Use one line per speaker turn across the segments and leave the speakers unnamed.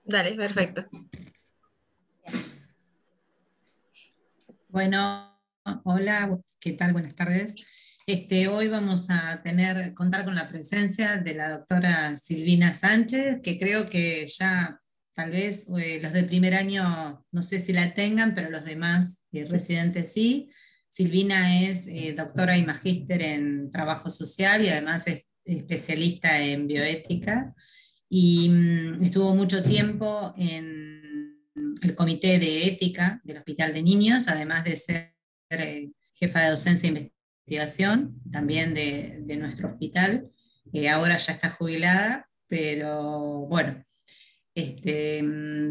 Dale, perfecto.
Bueno, hola, ¿qué tal? Buenas tardes. Hoy vamos a contar con la presencia de la doctora Silvina Sánchez, que creo que ya tal vez los de primer año no sé si la tengan, pero los demás residentes sí. Silvina es doctora y magíster en trabajo social y además es especialista en bioética y estuvo mucho tiempo en el comité de ética del Hospital de Niños, además de ser jefa de docencia e investigación también de nuestro hospital. Ahora ya está jubilada, pero bueno,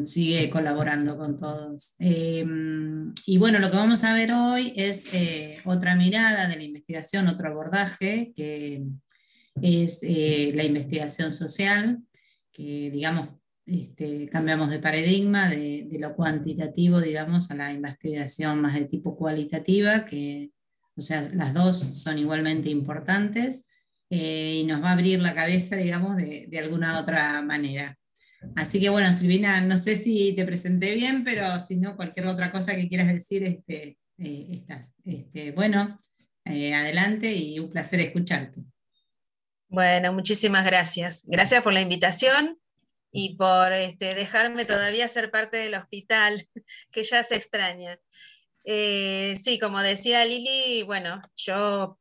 sigue colaborando con todos. Y bueno, lo que vamos a ver hoy es otra mirada de la investigación, otro abordaje, que es la investigación social, que digamos, cambiamos de paradigma de lo cuantitativo, digamos, a la investigación más de tipo cualitativa, que, o sea, las dos son igualmente importantes, y nos va a abrir la cabeza, digamos, de alguna otra manera. Así que bueno, Silvina, no sé si te presenté bien, pero si no, cualquier otra cosa que quieras decir, estás. Bueno, adelante y un placer escucharte.
Bueno, muchísimas gracias. Gracias por la invitación y por dejarme todavía ser parte del hospital, que ya se extraña. Sí, como decía Lili, bueno,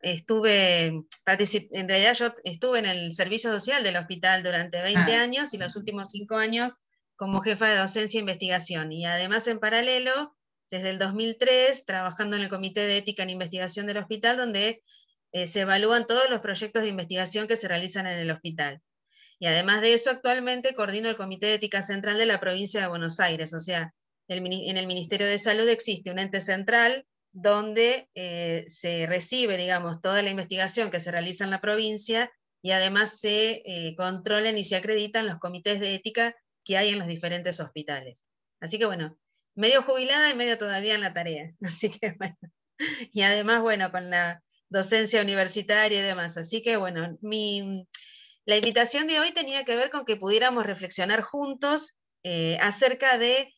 en realidad yo estuve en el servicio social del hospital durante 20
Ah,
años y los últimos 5 años como jefa de docencia e investigación. Y además en paralelo, desde el 2003, trabajando en el Comité de Ética en Investigación del hospital, donde se evalúan todos los proyectos de investigación que se realizan en el hospital. Y además de eso, actualmente coordino el Comité de Ética Central de la provincia de Buenos Aires, o sea, en el Ministerio de Salud existe un ente central donde se recibe, digamos, toda la investigación que se realiza en la provincia y además se controlan y se acreditan los comités de ética que hay en los diferentes hospitales. Así que bueno, medio jubilada y medio todavía en la tarea. Así que bueno, y además, bueno, con la docencia universitaria y demás. Así que bueno, la invitación de hoy tenía que ver con que pudiéramos reflexionar juntos acerca de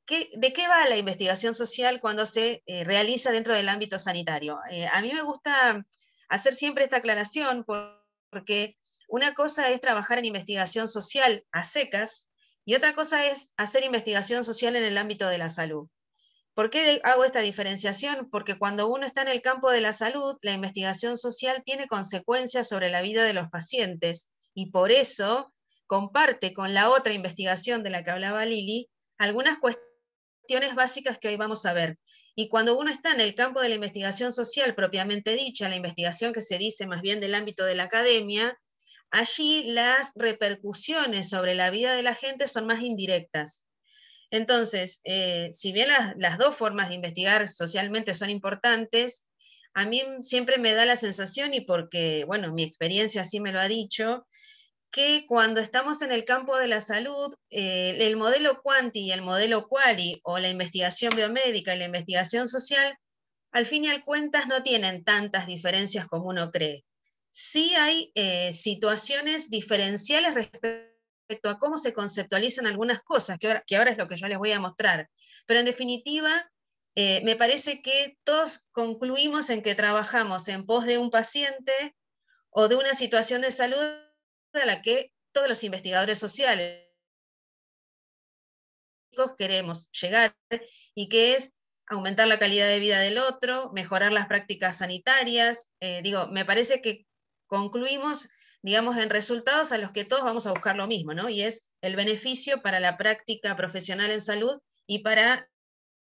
qué va la investigación social cuando se realiza dentro del ámbito sanitario. A mí me gusta hacer siempre esta aclaración porque una cosa es trabajar en investigación social a secas y otra cosa es hacer investigación social en el ámbito de la salud. ¿Por qué hago esta diferenciación? Porque cuando uno está en el campo de la salud, la investigación social tiene consecuencias sobre la vida de los pacientes y por eso comparte con la otra investigación de la que hablaba Lili algunas cuestiones básicas que hoy vamos a ver. Y cuando uno está en el campo de la investigación social propiamente dicha, la investigación que se dice más bien del ámbito de la academia, allí las repercusiones sobre la vida de la gente son más indirectas. Entonces, si bien las dos formas de investigar socialmente son importantes, a mí siempre me da la sensación, y porque, bueno, mi experiencia así me lo ha dicho, que cuando estamos en el campo de la salud, el modelo quanti y el modelo quali, o la investigación biomédica y la investigación social, al fin y al cuentas no tienen tantas diferencias como uno cree. Sí hay situaciones diferenciales respecto a cómo se conceptualizan algunas cosas, que ahora es lo que yo les voy a mostrar. Pero en definitiva, me parece que todos concluimos en que trabajamos en pos de un paciente o de una situación de salud a la que todos los investigadores sociales queremos llegar y que es aumentar la calidad de vida del otro, mejorar las prácticas sanitarias. Digo, me parece que concluimos, digamos, en resultados a los que todos vamos a buscar lo mismo, ¿no? Y es el beneficio para la práctica profesional en salud y para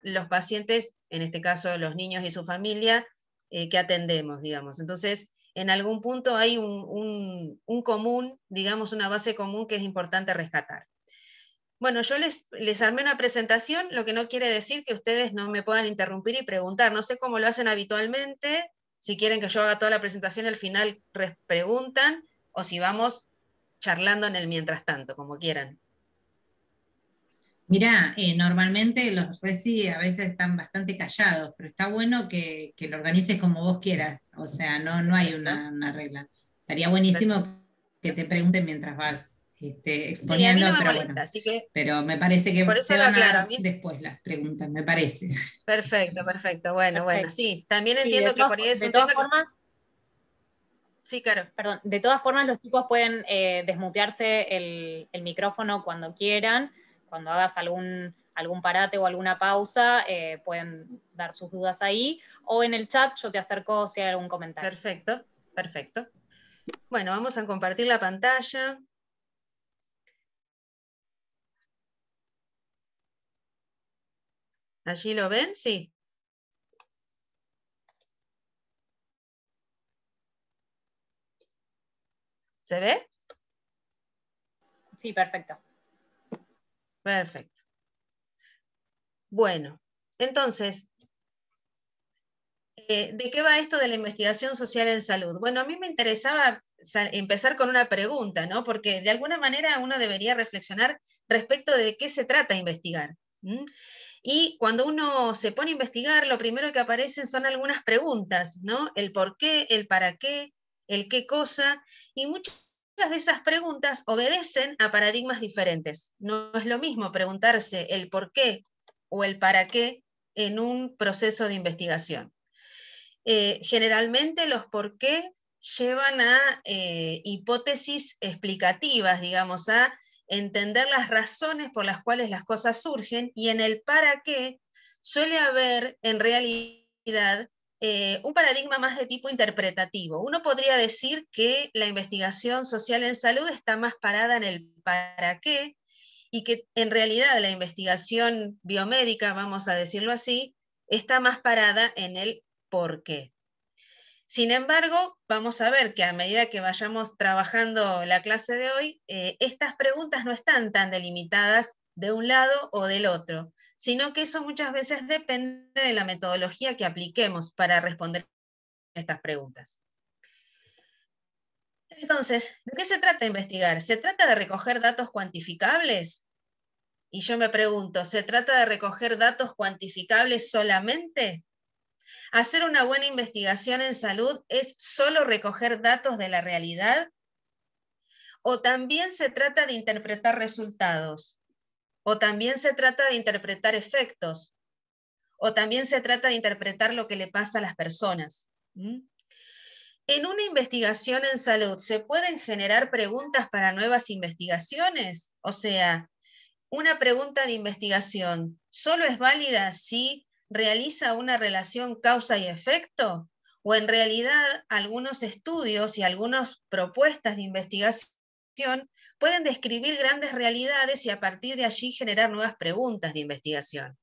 los pacientes, en este caso los niños y su familia, que atendemos, digamos. Entonces, en algún punto hay un común, digamos, una base común que es importante rescatar. Bueno, yo les armé una presentación, lo que no quiere decir que ustedes no me puedan interrumpir y preguntar. No sé cómo lo hacen habitualmente, si quieren que yo haga toda la presentación y al final preguntan, o si vamos charlando en el mientras tanto, como quieran.
mirá, normalmente los resi a veces están bastante callados, pero está bueno que lo organices como vos quieras, o sea, no hay
Perfecto,
una regla. Estaría buenísimo que te pregunten mientras vas
Sí, a mí
exponiendo,
no me
pero bueno,
molesta, así que
pero me parece
por
que
eso
se
lo
van a
aclaro. A
dar
mí,
después las preguntas, me parece.
perfecto, perfecto. Bueno, bueno,
Perfecto.
sí. También
Sí,
entiendo que por ahí es
de
un
todas
tema que...
formas,
Sí, claro.
perdón, de todas formas los chicos pueden desmutearse el micrófono cuando quieran, cuando hagas algún parate o alguna pausa, pueden dar sus dudas ahí, o en el chat yo te acerco si hay algún comentario.
Perfecto, perfecto. Bueno, vamos a compartir la pantalla. ¿Allí lo ven? Sí. ¿Se ve?
Sí, perfecto.
Perfecto. Bueno, entonces, ¿de qué va esto de la investigación social en salud? Bueno, a mí me interesaba empezar con una pregunta, ¿no? Porque de alguna manera uno debería reflexionar respecto de qué se trata investigar. Y cuando uno se pone a investigar, lo primero que aparecen son algunas preguntas, ¿no? El por qué, el para qué, el qué cosa, y muchas de esas preguntas obedecen a paradigmas diferentes. No es lo mismo preguntarse el por qué o el para qué en un proceso de investigación. Generalmente los por qué llevan a hipótesis explicativas, digamos, a entender las razones por las cuales las cosas surgen, y en el para qué suele haber en realidad un paradigma más de tipo interpretativo. Uno podría decir que la investigación social en salud está más parada en el para qué, y que en realidad la investigación biomédica, vamos a decirlo así, está más parada en el por qué. Sin embargo, vamos a ver que a medida que vayamos trabajando la clase de hoy, estas preguntas no están tan delimitadas de un lado o del otro, sino que eso muchas veces depende de la metodología que apliquemos para responder estas preguntas. Entonces, ¿de qué se trata de investigar? ¿Se trata de recoger datos cuantificables? Y yo me pregunto, ¿se trata de recoger datos cuantificables solamente? ¿Hacer una buena investigación en salud es solo recoger datos de la realidad? ¿O también se trata de interpretar resultados? ¿O también se trata de interpretar efectos? ¿O también se trata de interpretar lo que le pasa a las personas? En una investigación en salud, ¿se pueden generar preguntas para nuevas investigaciones? O sea, una pregunta de investigación solo es válida si realiza una relación causa y efecto, o en realidad algunos estudios y algunas propuestas de investigación pueden describir grandes realidades y a partir de allí generar nuevas preguntas de investigación.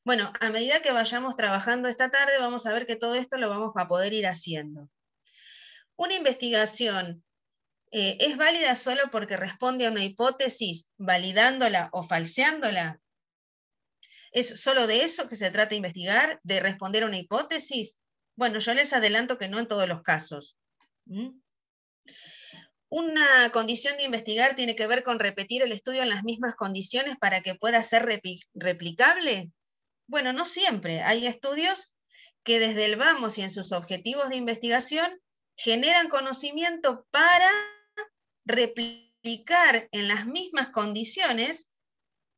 Bueno, a medida que vayamos trabajando esta tarde, vamos a ver que todo esto lo vamos a poder ir haciendo. Una investigación ¿es válida solo porque responde a una hipótesis, validándola o falseándola? ¿Es solo de eso que se trata de investigar, de responder a una hipótesis? Bueno, yo les adelanto que no en todos los casos. Una condición de investigar tiene que ver con repetir el estudio en las mismas condiciones para que pueda ser replicable. Bueno, no siempre. Hay estudios que desde el vamos y en sus objetivos de investigación generan conocimiento para replicar en las mismas condiciones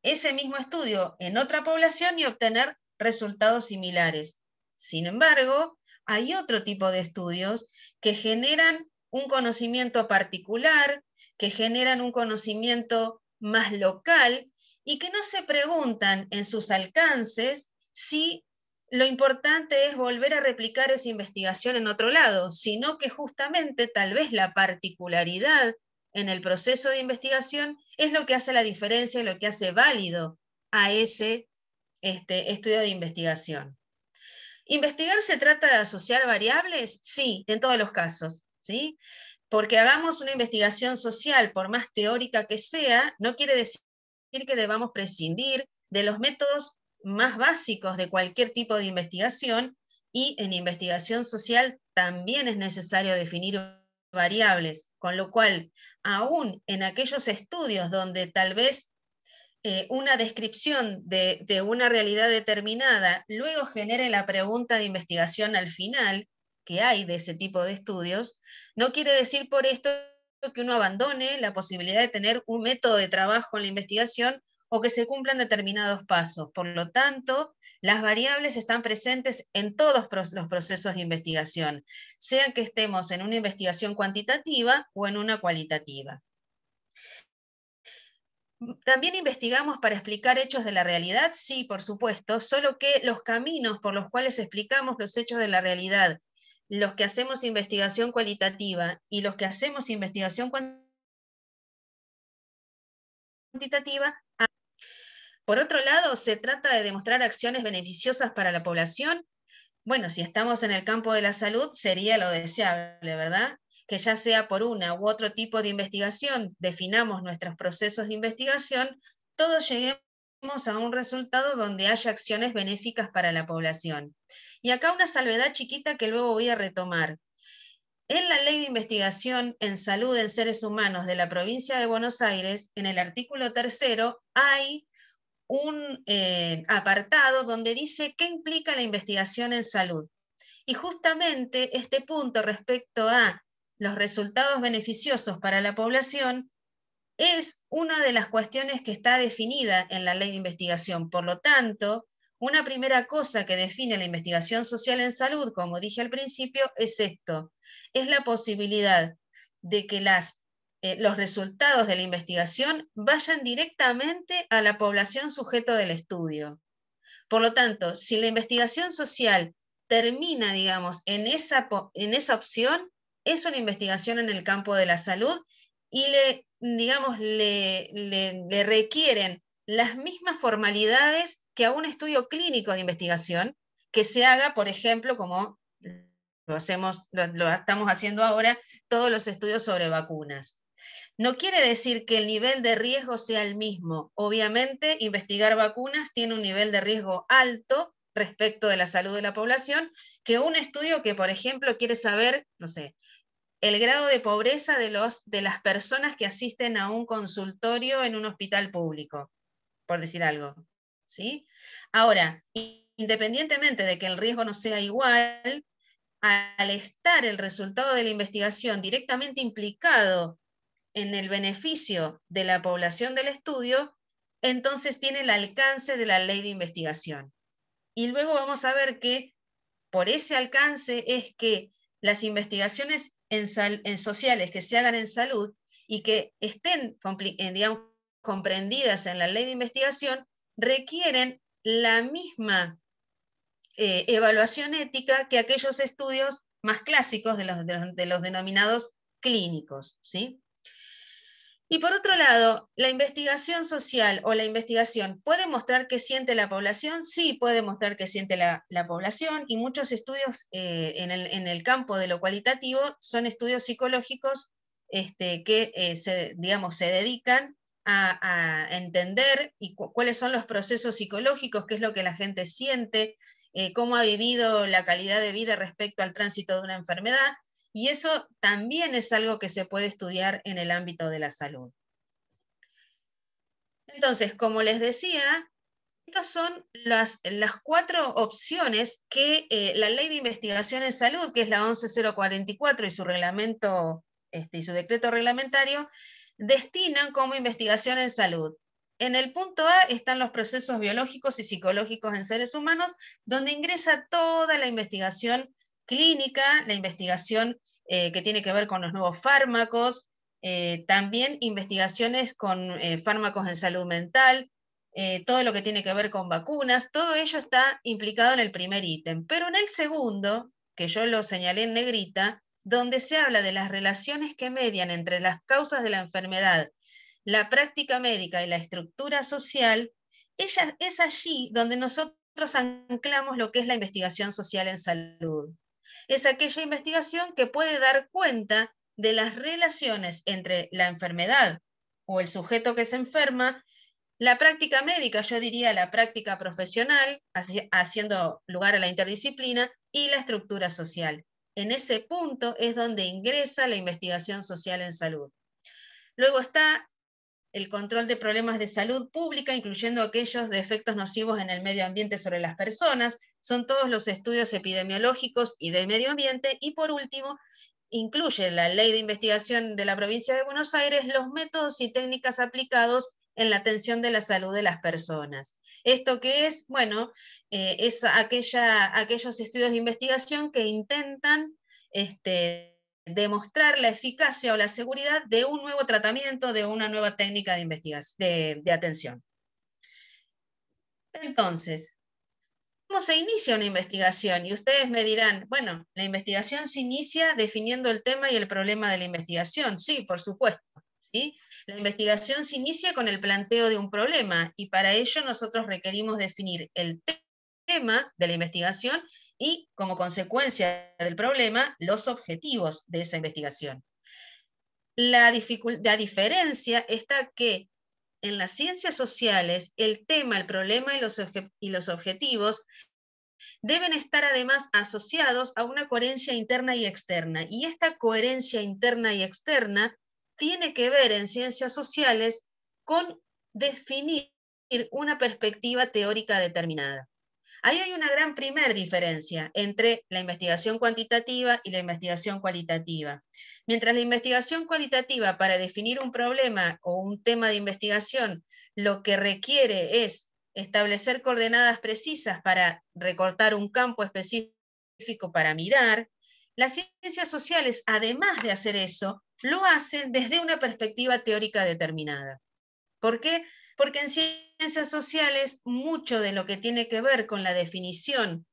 ese mismo estudio en otra población y obtener resultados similares. Sin embargo, hay otro tipo de estudios que generan un conocimiento particular, que generan un conocimiento más local y que no se preguntan en sus alcances si lo importante es volver a replicar esa investigación en otro lado, sino que justamente tal vez la particularidad en el proceso de investigación es lo que hace la diferencia y lo que hace válido a ese estudio de investigación. ¿Investigar se trata de asociar variables? Sí, en todos los casos, ¿sí? Porque hagamos una investigación social, por más teórica que sea, no quiere decir que debamos prescindir de los métodos más básicos de cualquier tipo de investigación, y en investigación social también es necesario definir variables, con lo cual, aún en aquellos estudios donde tal vez una descripción de una realidad determinada luego genere la pregunta de investigación al final, que hay de ese tipo de estudios, no quiere decir por esto que uno abandone la posibilidad de tener un método de trabajo en la investigación o que se cumplan determinados pasos. Por lo tanto, las variables están presentes en todos los procesos de investigación, sean que estemos en una investigación cuantitativa o en una cualitativa. ¿También investigamos para explicar hechos de la realidad? Sí, por supuesto, solo que los caminos por los cuales explicamos los hechos de la realidad, los que hacemos investigación cualitativa y los que hacemos investigación cuantitativa. Por otro lado, ¿se trata de demostrar acciones beneficiosas para la población? Bueno, si estamos en el campo de la salud, sería lo deseable, ¿verdad? Que ya sea por una u otro tipo de investigación, definamos nuestros procesos de investigación, todos lleguemos a un resultado donde haya acciones benéficas para la población. Y acá una salvedad chiquita que luego voy a retomar. En la Ley de Investigación en Salud en Seres Humanos de la provincia de Buenos Aires, en el artículo 3, hay un apartado donde dice qué implica la investigación en salud. Y justamente este punto respecto a los resultados beneficiosos para la población es una de las cuestiones que está definida en la ley de investigación. Por lo tanto, una primera cosa que define la investigación social en salud, como dije al principio, es esto: es la posibilidad de que los resultados de la investigación vayan directamente a la población sujeto del estudio. Por lo tanto, si la investigación social termina, digamos, en esa opción, es una investigación en el campo de la salud y le requieren las mismas formalidades que a un estudio clínico de investigación que se haga, por ejemplo, como lo estamos haciendo ahora, todos los estudios sobre vacunas. No quiere decir que el nivel de riesgo sea el mismo. Obviamente, investigar vacunas tiene un nivel de riesgo alto respecto de la salud de la población que un estudio que, por ejemplo, quiere saber, no sé, el grado de pobreza de las personas que asisten a un consultorio en un hospital público, por decir algo, ¿sí? Ahora, independientemente de que el riesgo no sea igual, al estar el resultado de la investigación directamente implicado en el beneficio de la población del estudio, entonces tiene el alcance de la ley de investigación. Y luego vamos a ver que por ese alcance es que las investigaciones en sociales que se hagan en salud y que estén, digamos, comprendidas en la ley de investigación, requieren la misma evaluación ética que aquellos estudios más clásicos de los denominados clínicos, ¿sí? Y por otro lado, ¿la investigación social o la investigación puede mostrar qué siente la población? Sí, puede mostrar qué siente la población, y muchos estudios en el campo de lo cualitativo son estudios psicológicos que se dedican a entender cuáles son los procesos psicológicos, qué es lo que la gente siente, cómo ha vivido la calidad de vida respecto al tránsito de una enfermedad. Y eso también es algo que se puede estudiar en el ámbito de la salud. Entonces, como les decía, estas son las 4 opciones que la Ley de Investigación en Salud, que es la 11044 y su reglamento y su decreto reglamentario, destinan como investigación en salud. En el punto A están los procesos biológicos y psicológicos en seres humanos, donde ingresa toda la investigación clínica, la investigación que tiene que ver con los nuevos fármacos, también investigaciones con fármacos en salud mental, todo lo que tiene que ver con vacunas, todo ello está implicado en el primer ítem. Pero en el segundo, que yo lo señalé en negrita, donde se habla de las relaciones que median entre las causas de la enfermedad, la práctica médica y la estructura social, es allí donde nosotros anclamos lo que es la investigación social en salud. Es aquella investigación que puede dar cuenta de las relaciones entre la enfermedad o el sujeto que se enferma, la práctica médica, yo diría la práctica profesional, haciendo lugar a la interdisciplina, y la estructura social. En ese punto es donde ingresa la investigación social en salud. Luego está el control de problemas de salud pública, incluyendo aquellos de efectos nocivos en el medio ambiente sobre las personas, son todos los estudios epidemiológicos y del medio ambiente, y por último, incluye la Ley de Investigación de la Provincia de Buenos Aires los métodos y técnicas aplicados en la atención de la salud de las personas. ¿Esto qué es? Bueno, es aquellos estudios de investigación que intentan demostrar la eficacia o la seguridad de un nuevo tratamiento, de una nueva técnica de investigación, de atención. Entonces, ¿cómo se inicia una investigación? Y ustedes me dirán, bueno, la investigación se inicia definiendo el tema y el problema de la investigación. Sí, por supuesto. ¿Sí? La investigación se inicia con el planteo de un problema y para ello nosotros requerimos definir el tema de la investigación y, como consecuencia del problema, los objetivos de esa investigación. La diferencia está que en las ciencias sociales el tema, el problema y los objetivos deben estar además asociados a una coherencia interna y externa. Y esta coherencia interna y externa tiene que ver en ciencias sociales con definir una perspectiva teórica determinada. Ahí hay una gran primer diferencia entre la investigación cuantitativa y la investigación cualitativa. Mientras la investigación cualitativa, para definir un problema o un tema de investigación, lo que requiere es establecer coordenadas precisas para recortar un campo específico para mirar, las ciencias sociales, además de hacer eso, lo hacen desde una perspectiva teórica determinada. ¿Por qué? Porque en ciencias sociales mucho de lo que tiene que ver con la definición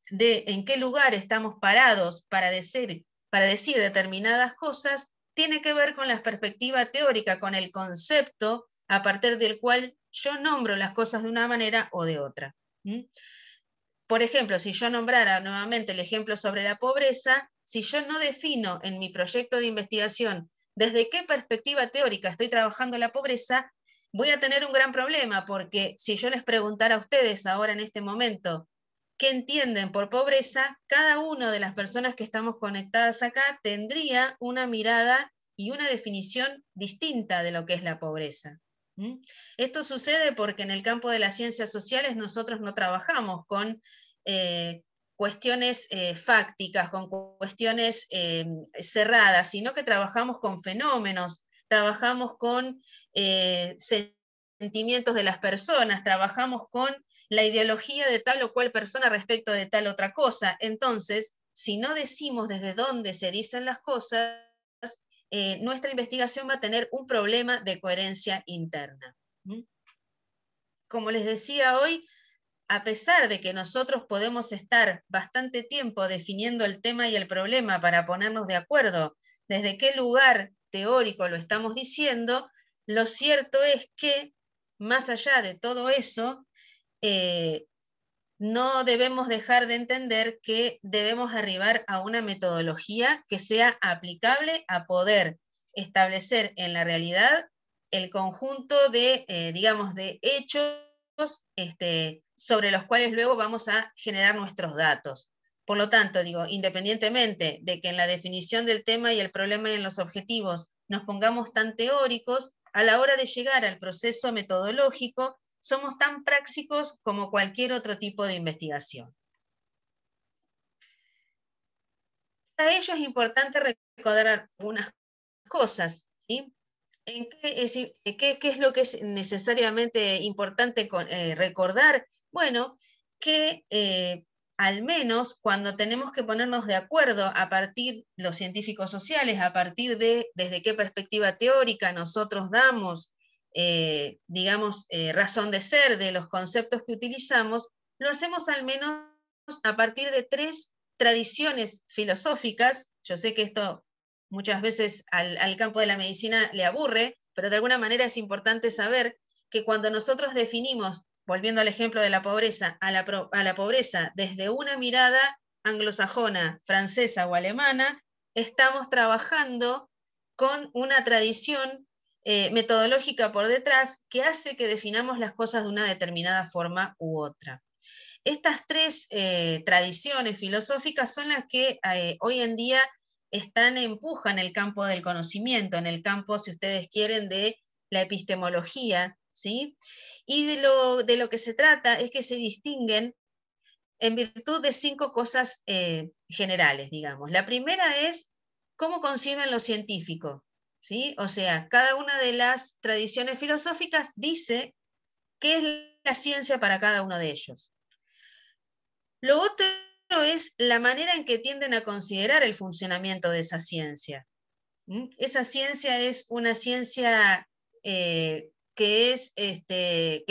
de en qué lugar estamos parados para decir determinadas cosas tiene que ver con la perspectiva teórica, con el concepto a partir del cual yo nombro las cosas de una manera o de otra. Por ejemplo, si yo nombrara nuevamente el ejemplo sobre la pobreza, si yo no defino en mi proyecto de investigación desde qué perspectiva teórica estoy trabajando la pobreza, voy a tener un gran problema, porque si yo les preguntara a ustedes ahora en este momento qué entienden por pobreza, cada una de las personas que estamos conectadas acá tendría una mirada y una definición distinta de lo que es la pobreza. Esto sucede porque en el campo de las ciencias sociales nosotros no trabajamos con cuestiones fácticas, con cuestiones cerradas, sino que trabajamos con fenómenos, trabajamos con sentimientos de las personas, trabajamos con la ideología de tal o cual persona respecto de tal otra cosa. Entonces, si no decimos desde dónde se dicen las cosas, nuestra investigación va a tener un problema de coherencia interna. Como les decía hoy, a pesar de que nosotros podemos estar bastante tiempo definiendo el tema y el problema para ponernos de acuerdo desde qué lugar teórico lo estamos diciendo, lo cierto es que, más allá de todo eso, no debemos dejar de entender que debemos arribar a una metodología que sea aplicable a poder establecer en la realidad el conjunto de, digamos, de hechos sobre los cuales luego vamos a generar nuestros datos. Por lo tanto, digo, independientemente de que en la definición del tema y el problema y en los objetivos nos pongamos tan teóricos, a la hora de llegar al proceso metodológico, somos tan prácticos como cualquier otro tipo de investigación. Para ello es importante recordar algunas cosas, ¿sí? ¿Qué es lo que es necesariamente importante recordar? Bueno, que al menos cuando tenemos que ponernos de acuerdo a partir, los científicos sociales, a partir de desde qué perspectiva teórica nosotros damos, digamos, razón de ser de los conceptos que utilizamos, lo hacemos al menos a partir de 3 tradiciones filosóficas. Yo sé que esto muchas veces al campo de la medicina le aburre, pero de alguna manera es importante saber que cuando nosotros definimos, volviendo al ejemplo de la pobreza, a la pobreza desde una mirada anglosajona, francesa o alemana, estamos trabajando con una tradición metodológica por detrás que hace que definamos las cosas de una determinada forma u otra. Estas 3 tradiciones filosóficas son las que hoy en día empujan el campo del conocimiento, en el campo, si ustedes quieren, de la epistemología, ¿sí? Y de lo que se trata es que se distinguen en virtud de 5 cosas generales, digamos. La primera es cómo conciben lo científico, ¿sí? O sea, cada una de las tradiciones filosóficas dice qué es la ciencia para cada uno de ellos. Lo otro es la manera en que tienden a considerar el funcionamiento de esa ciencia. Esa ciencia es una ciencia que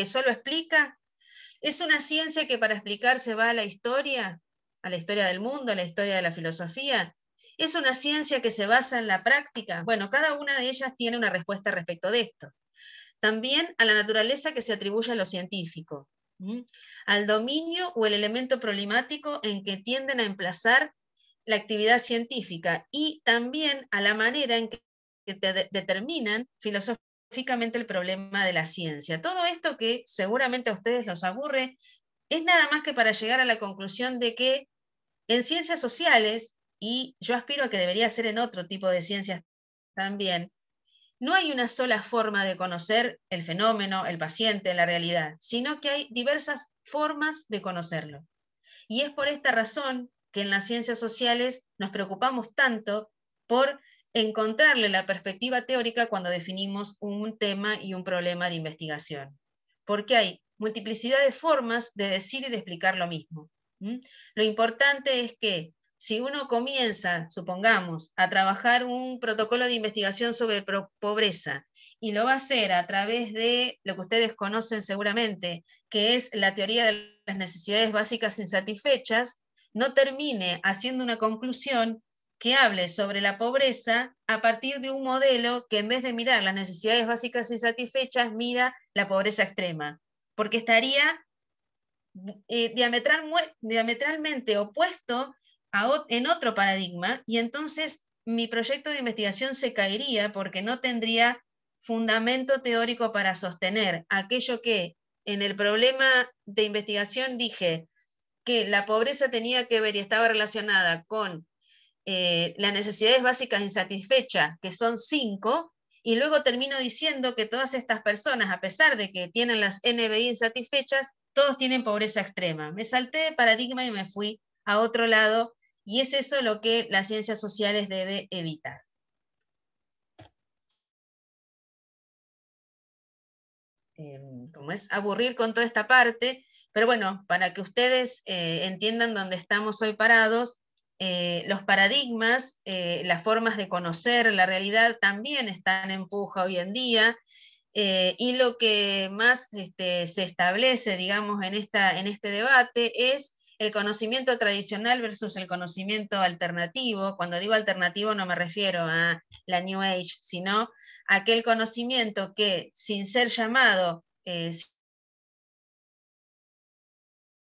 solo explica. Es una ciencia que para explicarse va a la historia del mundo, a la historia de la filosofía. Es una ciencia que se basa en la práctica. Bueno, cada una de ellas tiene una respuesta respecto de esto. También a la naturaleza que se atribuye a lo científico, al dominio o el elemento problemático en que tienden a emplazar la actividad científica, y también a la manera en que determinan filosóficamente el problema de la ciencia. Todo esto, que seguramente a ustedes los aburre, es nada más que para llegar a la conclusión de que en ciencias sociales, y yo aspiro a que debería ser en otro tipo de ciencias también, no hay una sola forma de conocer el fenómeno, el paciente, la realidad, sino que hay diversas formas de conocerlo. Y es por esta razón que en las ciencias sociales nos preocupamos tanto por encontrarle la perspectiva teórica cuando definimos un tema y un problema de investigación. Porque hay multiplicidad de formas de decir y de explicar lo mismo. Lo importante es que si uno comienza, supongamos, a trabajar un protocolo de investigación sobre pobreza, y lo va a hacer a través de lo que ustedes conocen seguramente, que es la teoría de las necesidades básicas insatisfechas, no termine haciendo una conclusión que hable sobre la pobreza a partir de un modelo que, en vez de mirar las necesidades básicas insatisfechas, mira la pobreza extrema, porque estaría diametralmente opuesto en otro paradigma, y entonces mi proyecto de investigación se caería porque no tendría fundamento teórico para sostener aquello que en el problema de investigación dije que la pobreza tenía que ver y estaba relacionada con las necesidades básicas insatisfechas, que son 5, y luego termino diciendo que todas estas personas, a pesar de que tienen las NBI insatisfechas, todos tienen pobreza extrema. Me salté de paradigma y me fui a otro lado, y es eso lo que las ciencias sociales debe evitar. Como es aburrir con toda esta parte, pero bueno, para que ustedes entiendan dónde estamos hoy parados, los paradigmas, las formas de conocer la realidad también están en puja hoy en día, y lo que más se establece, digamos, en este debate es el conocimiento tradicional versus el conocimiento alternativo. Cuando digo alternativo no me refiero a la New Age, sino a aquel conocimiento que, sin ser llamado en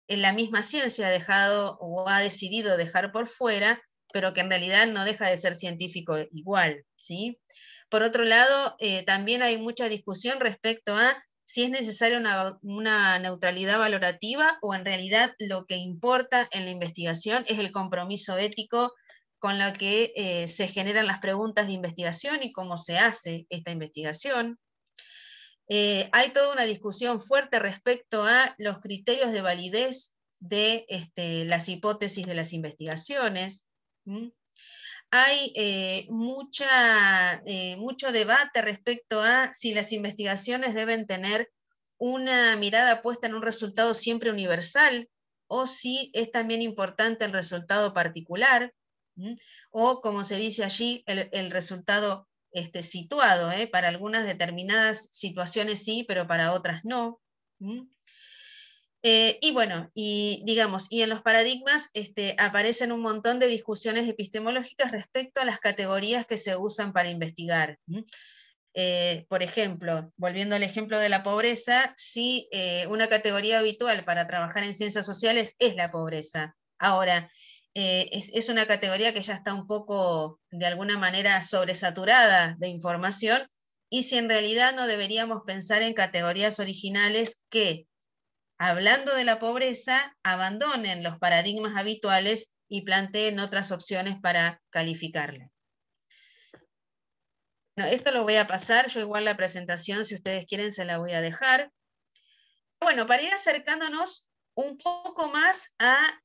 la misma ciencia, ha dejado o ha decidido dejar por fuera, pero que en realidad no deja de ser científico igual, ¿sí? Por otro lado, también hay mucha discusión respecto a si es necesaria una neutralidad valorativa, o en realidad lo que importa en la investigación es el compromiso ético con lo que se generan las preguntas de investigación y cómo se hace esta investigación. Hay toda una discusión fuerte respecto a los criterios de validez de las hipótesis de las investigaciones. Hay mucho debate respecto a si las investigaciones deben tener una mirada puesta en un resultado siempre universal, o si es también importante el resultado particular, o, como se dice allí, el resultado situado, para algunas determinadas situaciones sí, pero para otras no. Y bueno, y digamos, y en los paradigmas aparecen un montón de discusiones epistemológicas respecto a las categorías que se usan para investigar. Por ejemplo, volviendo al ejemplo de la pobreza, sí, una categoría habitual para trabajar en ciencias sociales es la pobreza. Ahora, es una categoría que ya está un poco, de alguna manera, sobresaturada de información, y si en realidad no deberíamos pensar en categorías originales que, hablando de la pobreza, abandonen los paradigmas habituales y planteen otras opciones para calificarla. No, esto lo voy a pasar, yo igual la presentación, si ustedes quieren, se la voy a dejar. Bueno, para ir acercándonos un poco más a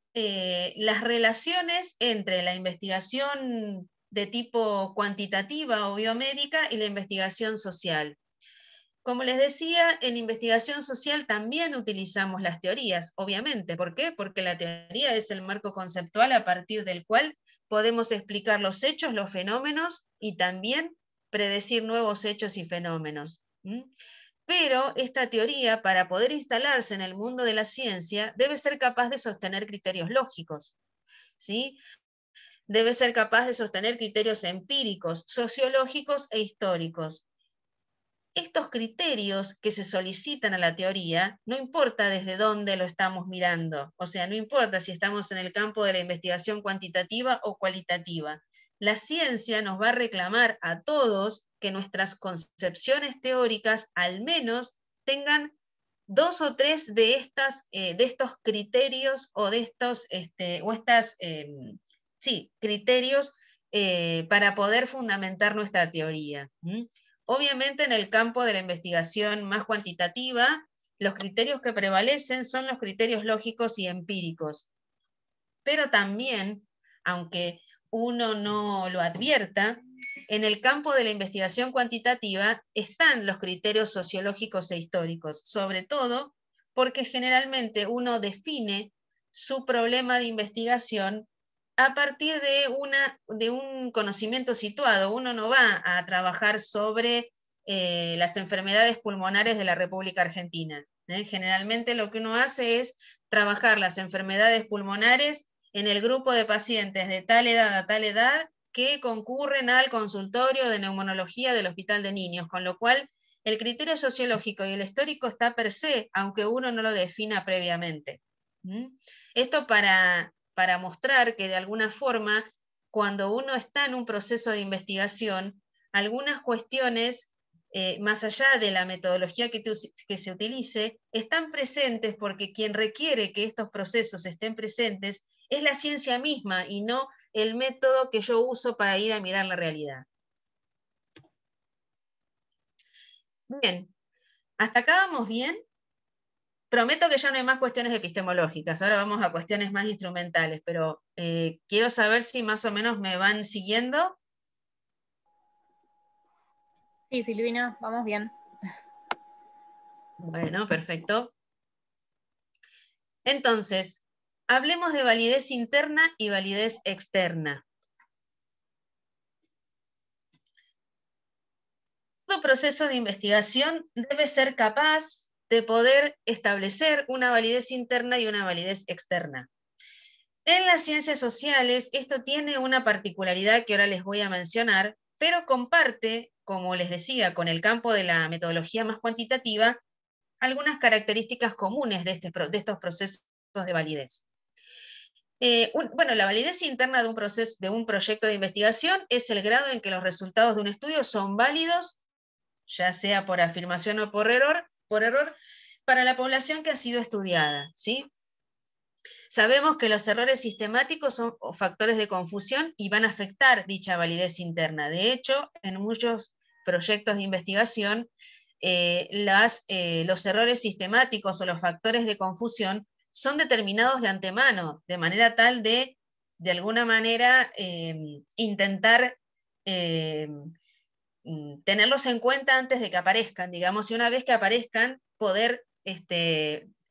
las relaciones entre la investigación de tipo cuantitativa o biomédica y la investigación social. Como les decía, en investigación social también utilizamos las teorías, obviamente. ¿Por qué? Porque la teoría es el marco conceptual a partir del cual podemos explicar los hechos, los fenómenos y también predecir nuevos hechos y fenómenos. Pero esta teoría, para poder instalarse en el mundo de la ciencia, debe ser capaz de sostener criterios lógicos, ¿sí? Debe ser capaz de sostener criterios empíricos, sociológicos e históricos. Estos criterios que se solicitan a la teoría, no importa desde dónde lo estamos mirando, o sea, no importa si estamos en el campo de la investigación cuantitativa o cualitativa. La ciencia nos va a reclamar a todos que nuestras concepciones teóricas al menos tengan 2 o 3 de estos criterios o de estos criterios para poder fundamentar nuestra teoría. Obviamente en el campo de la investigación más cuantitativa, los criterios que prevalecen son los criterios lógicos y empíricos. Pero también, aunque uno no lo advierta, en el campo de la investigación cuantitativa están los criterios sociológicos e históricos, sobre todo porque generalmente uno define su problema de investigación a partir de un conocimiento situado. Uno no va a trabajar sobre las enfermedades pulmonares de la República Argentina. Generalmente lo que uno hace es trabajar las enfermedades pulmonares en el grupo de pacientes de tal edad a tal edad que concurren al consultorio de neumonología del Hospital de Niños, con lo cual el criterio sociológico y el histórico está per se, aunque uno no lo defina previamente. Esto para mostrar que de alguna forma, cuando uno está en un proceso de investigación, algunas cuestiones, más allá de la metodología que se utilice, están presentes porque quien requiere que estos procesos estén presentes es la ciencia misma y no el método que yo uso para ir a mirar la realidad. Bien, ¿hasta acá vamos bien? Prometo que ya no hay más cuestiones epistemológicas, ahora vamos a cuestiones más instrumentales, pero quiero saber si más o menos me van siguiendo.
Sí, Silvina, vamos bien.
Bueno, perfecto. Entonces, hablemos de validez interna y validez externa. Todo proceso de investigación debe ser capaz de poder establecer una validez interna y una validez externa. En las ciencias sociales esto tiene una particularidad que ahora les voy a mencionar, pero comparte, como les decía, con el campo de la metodología más cuantitativa, algunas características comunes de estos procesos de validez. La validez interna de un proyecto de investigación es el grado en que los resultados de un estudio son válidos, ya sea por afirmación o por error, para la población que ha sido estudiada, ¿sí? Sabemos que los errores sistemáticos son factores de confusión y van a afectar dicha validez interna. De hecho, en muchos proyectos de investigación, los errores sistemáticos o los factores de confusión son determinados de antemano, de manera tal de alguna manera, intentar tenerlos en cuenta antes de que aparezcan, digamos, y una vez que aparezcan, poder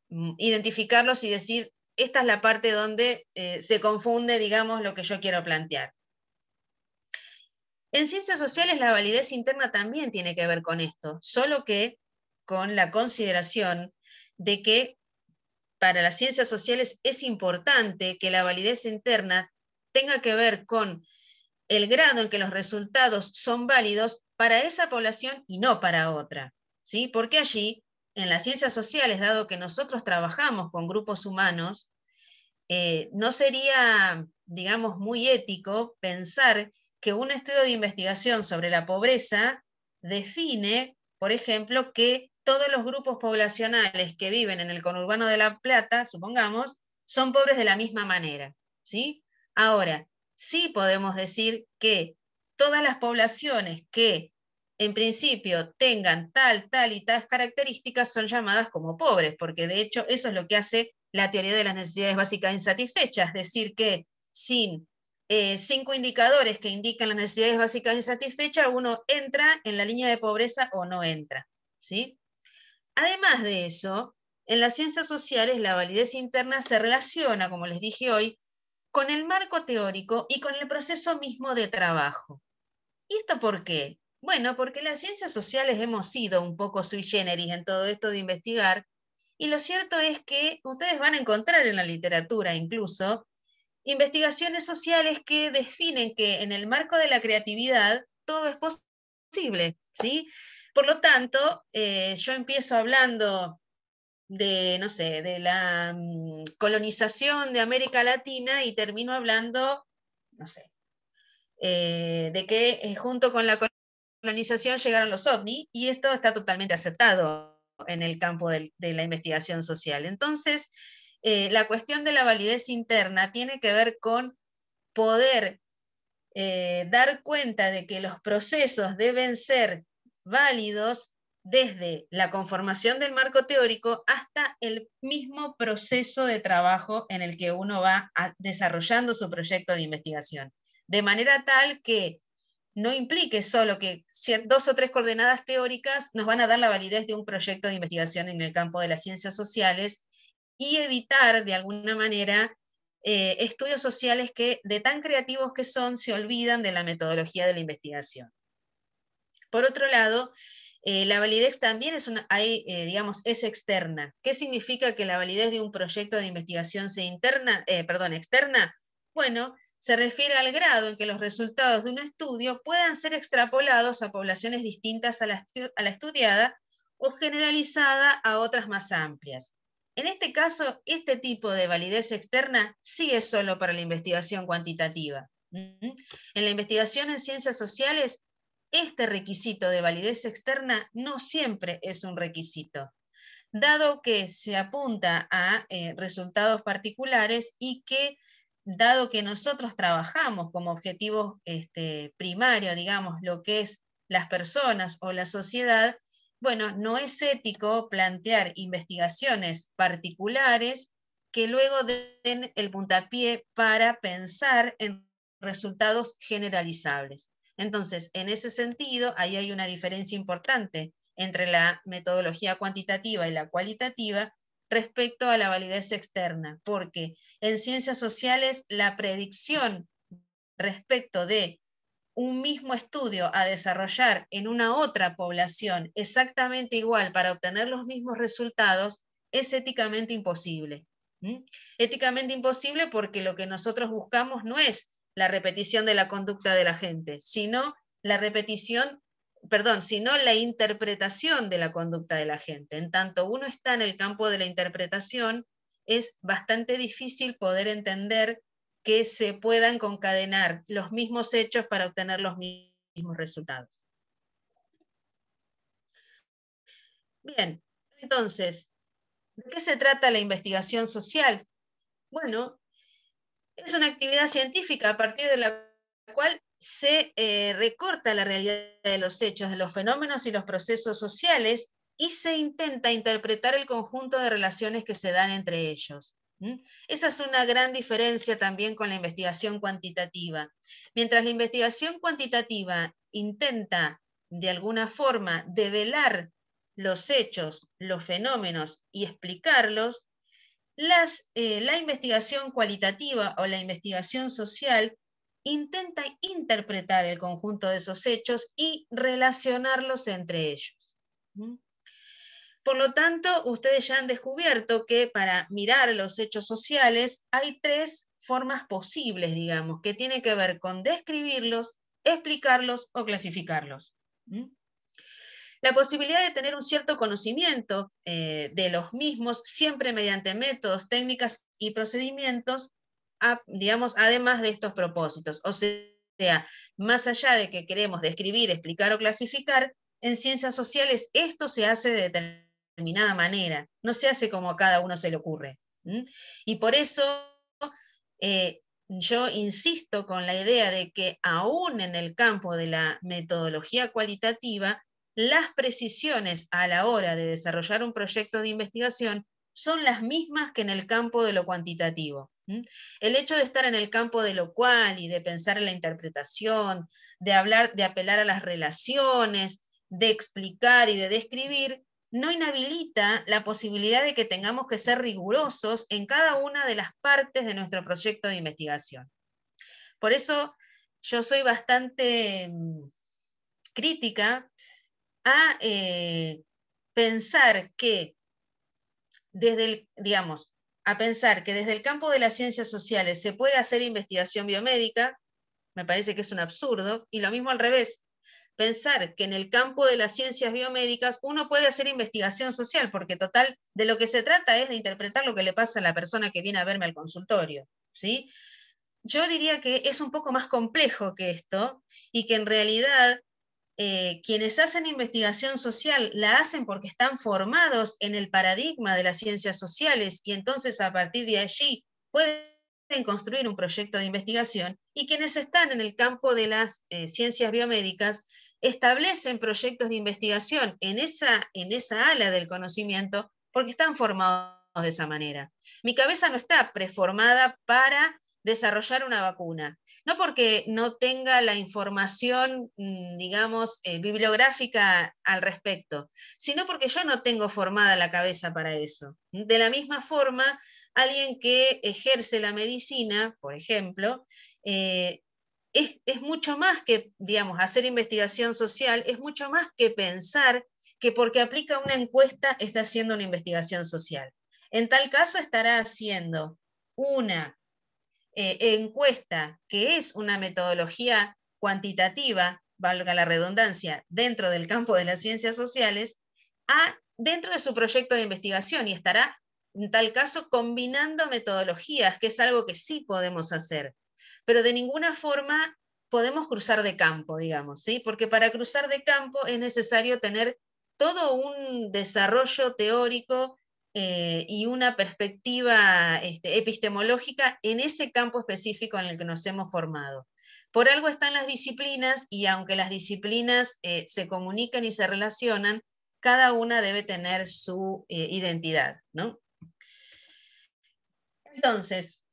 identificarlos y decir, esta es la parte donde se confunde, digamos, lo que yo quiero plantear. En ciencias sociales la validez interna también tiene que ver con esto, solo que con la consideración de que para las ciencias sociales es importante que la validez interna tenga que ver con el grado en que los resultados son válidos para esa población y no para otra, ¿sí? Porque allí, en las ciencias sociales, dado que nosotros trabajamos con grupos humanos, no sería, digamos, muy ético pensar que un estudio de investigación sobre la pobreza define, por ejemplo, que todos los grupos poblacionales que viven en el conurbano de La Plata, supongamos, son pobres de la misma manera, ¿sí? Ahora, sí podemos decir que todas las poblaciones que en principio tengan tal y tal características son llamadas como pobres, porque de hecho eso es lo que hace la teoría de las necesidades básicas insatisfechas, es decir, que sin 5 indicadores que indican las necesidades básicas insatisfechas, uno entra en la línea de pobreza o no entra, ¿sí? Además de eso, en las ciencias sociales la validez interna se relaciona, como les dije hoy, con el marco teórico y con el proceso mismo de trabajo. ¿Y esto por qué? Bueno, porque las ciencias sociales hemos sido un poco sui generis en todo esto de investigar, y lo cierto es que ustedes van a encontrar en la literatura incluso investigaciones sociales que definen que en el marco de la creatividad todo es posible, ¿sí? Por lo tanto, yo empiezo hablando de, no sé, de la colonización de América Latina y termino hablando, no sé, de que junto con la colonización llegaron los ovnis, y esto está totalmente aceptado en el campo de la investigación social. Entonces, la cuestión de la validez interna tiene que ver con poder dar cuenta de que los procesos deben ser válidos desde la conformación del marco teórico hasta el mismo proceso de trabajo en el que uno va desarrollando su proyecto de investigación. De manera tal que no implique solo que 2 o 3 coordenadas teóricas nos van a dar la validez de un proyecto de investigación en el campo de las ciencias sociales, y evitar de alguna manera estudios sociales que, de tan creativos que son, se olvidan de la metodología de la investigación. Por otro lado, la validez también digamos, es externa. ¿Qué significa que la validez de un proyecto de investigación sea externa? Bueno, se refiere al grado en que los resultados de un estudio puedan ser extrapolados a poblaciones distintas a la estudiada o generalizada a otras más amplias. En este caso, este tipo de validez externa sí es solo para la investigación cuantitativa. En la investigación en ciencias sociales, este requisito de validez externa no siempre es un requisito, dado que se apunta a resultados particulares y que, dado que nosotros trabajamos como objetivo primario, digamos, lo que es las personas o la sociedad, bueno, no es ético plantear investigaciones particulares que luego den el puntapié para pensar en resultados generalizables. Entonces, en ese sentido, ahí hay una diferencia importante entre la metodología cuantitativa y la cualitativa respecto a la validez externa, porque en ciencias sociales la predicción respecto de un mismo estudio a desarrollar en una otra población exactamente igual para obtener los mismos resultados es éticamente imposible. Éticamente imposible porque lo que nosotros buscamos no es la repetición de la conducta de la gente, sino la interpretación de la conducta de la gente. En tanto uno está en el campo de la interpretación, es bastante difícil poder entender que se puedan concadenar los mismos hechos para obtener los mismos resultados. Bien, entonces, ¿de qué se trata la investigación social? Bueno, es una actividad científica a partir de la cual se recorta la realidad de los hechos, de los fenómenos y los procesos sociales, y se intenta interpretar el conjunto de relaciones que se dan entre ellos. Esa es una gran diferencia también con la investigación cuantitativa. Mientras la investigación cuantitativa intenta, de alguna forma, develar los hechos, los fenómenos y explicarlos, la investigación cualitativa o la investigación social intenta interpretar el conjunto de esos hechos y relacionarlos entre ellos. Por lo tanto, ustedes ya han descubierto que para mirar los hechos sociales hay 3 formas posibles, digamos, que tienen que ver con describirlos, explicarlos o clasificarlos. La posibilidad de tener un cierto conocimiento de los mismos, siempre mediante métodos, técnicas y procedimientos, digamos, además de estos propósitos. O sea, más allá de que queremos describir, explicar o clasificar, en ciencias sociales esto se hace de determinada manera, no se hace como a cada uno se le ocurre. Y por eso yo insisto con la idea de que aún en el campo de la metodología cualitativa, las precisiones a la hora de desarrollar un proyecto de investigación son las mismas que en el campo de lo cuantitativo. El hecho de estar en el campo de lo cual y de pensar en la interpretación, de hablar, de apelar a las relaciones, de explicar y de describir, no inhabilita la posibilidad de que tengamos que ser rigurosos en cada una de las partes de nuestro proyecto de investigación. Por eso yo soy bastante crítica a pensar que desde el campo de las ciencias sociales se puede hacer investigación biomédica, me parece que es un absurdo, y lo mismo al revés, pensar que en el campo de las ciencias biomédicas uno puede hacer investigación social, porque total, de lo que se trata es de interpretar lo que le pasa a la persona que viene a verme al consultorio, ¿sí? Yo diría que es un poco más complejo que esto, y que en realidad quienes hacen investigación social la hacen porque están formados en el paradigma de las ciencias sociales y entonces a partir de allí pueden construir un proyecto de investigación, y quienes están en el campo de las ciencias biomédicas establecen proyectos de investigación en esa ala del conocimiento porque están formados de esa manera. Mi cabeza no está preformada para desarrollar una vacuna. No porque no tenga la información, digamos, bibliográfica al respecto, sino porque yo no tengo formada la cabeza para eso. De la misma forma, alguien que ejerce la medicina, por ejemplo, es mucho más que, digamos, hacer investigación social, es mucho más que pensar que porque aplica una encuesta está haciendo una investigación social. En tal caso estará haciendo una encuesta, que es una metodología cuantitativa, valga la redundancia, dentro del campo de las ciencias sociales, dentro de su proyecto de investigación, y estará, en tal caso, combinando metodologías, que es algo que sí podemos hacer, pero de ninguna forma podemos cruzar de campo, digamos, ¿sí? Porque para cruzar de campo es necesario tener todo un desarrollo teórico y una perspectiva epistemológica en ese campo específico en el que nos hemos formado. Por algo están las disciplinas, y aunque las disciplinas se comunican y se relacionan, cada una debe tener su identidad, ¿no? Entonces,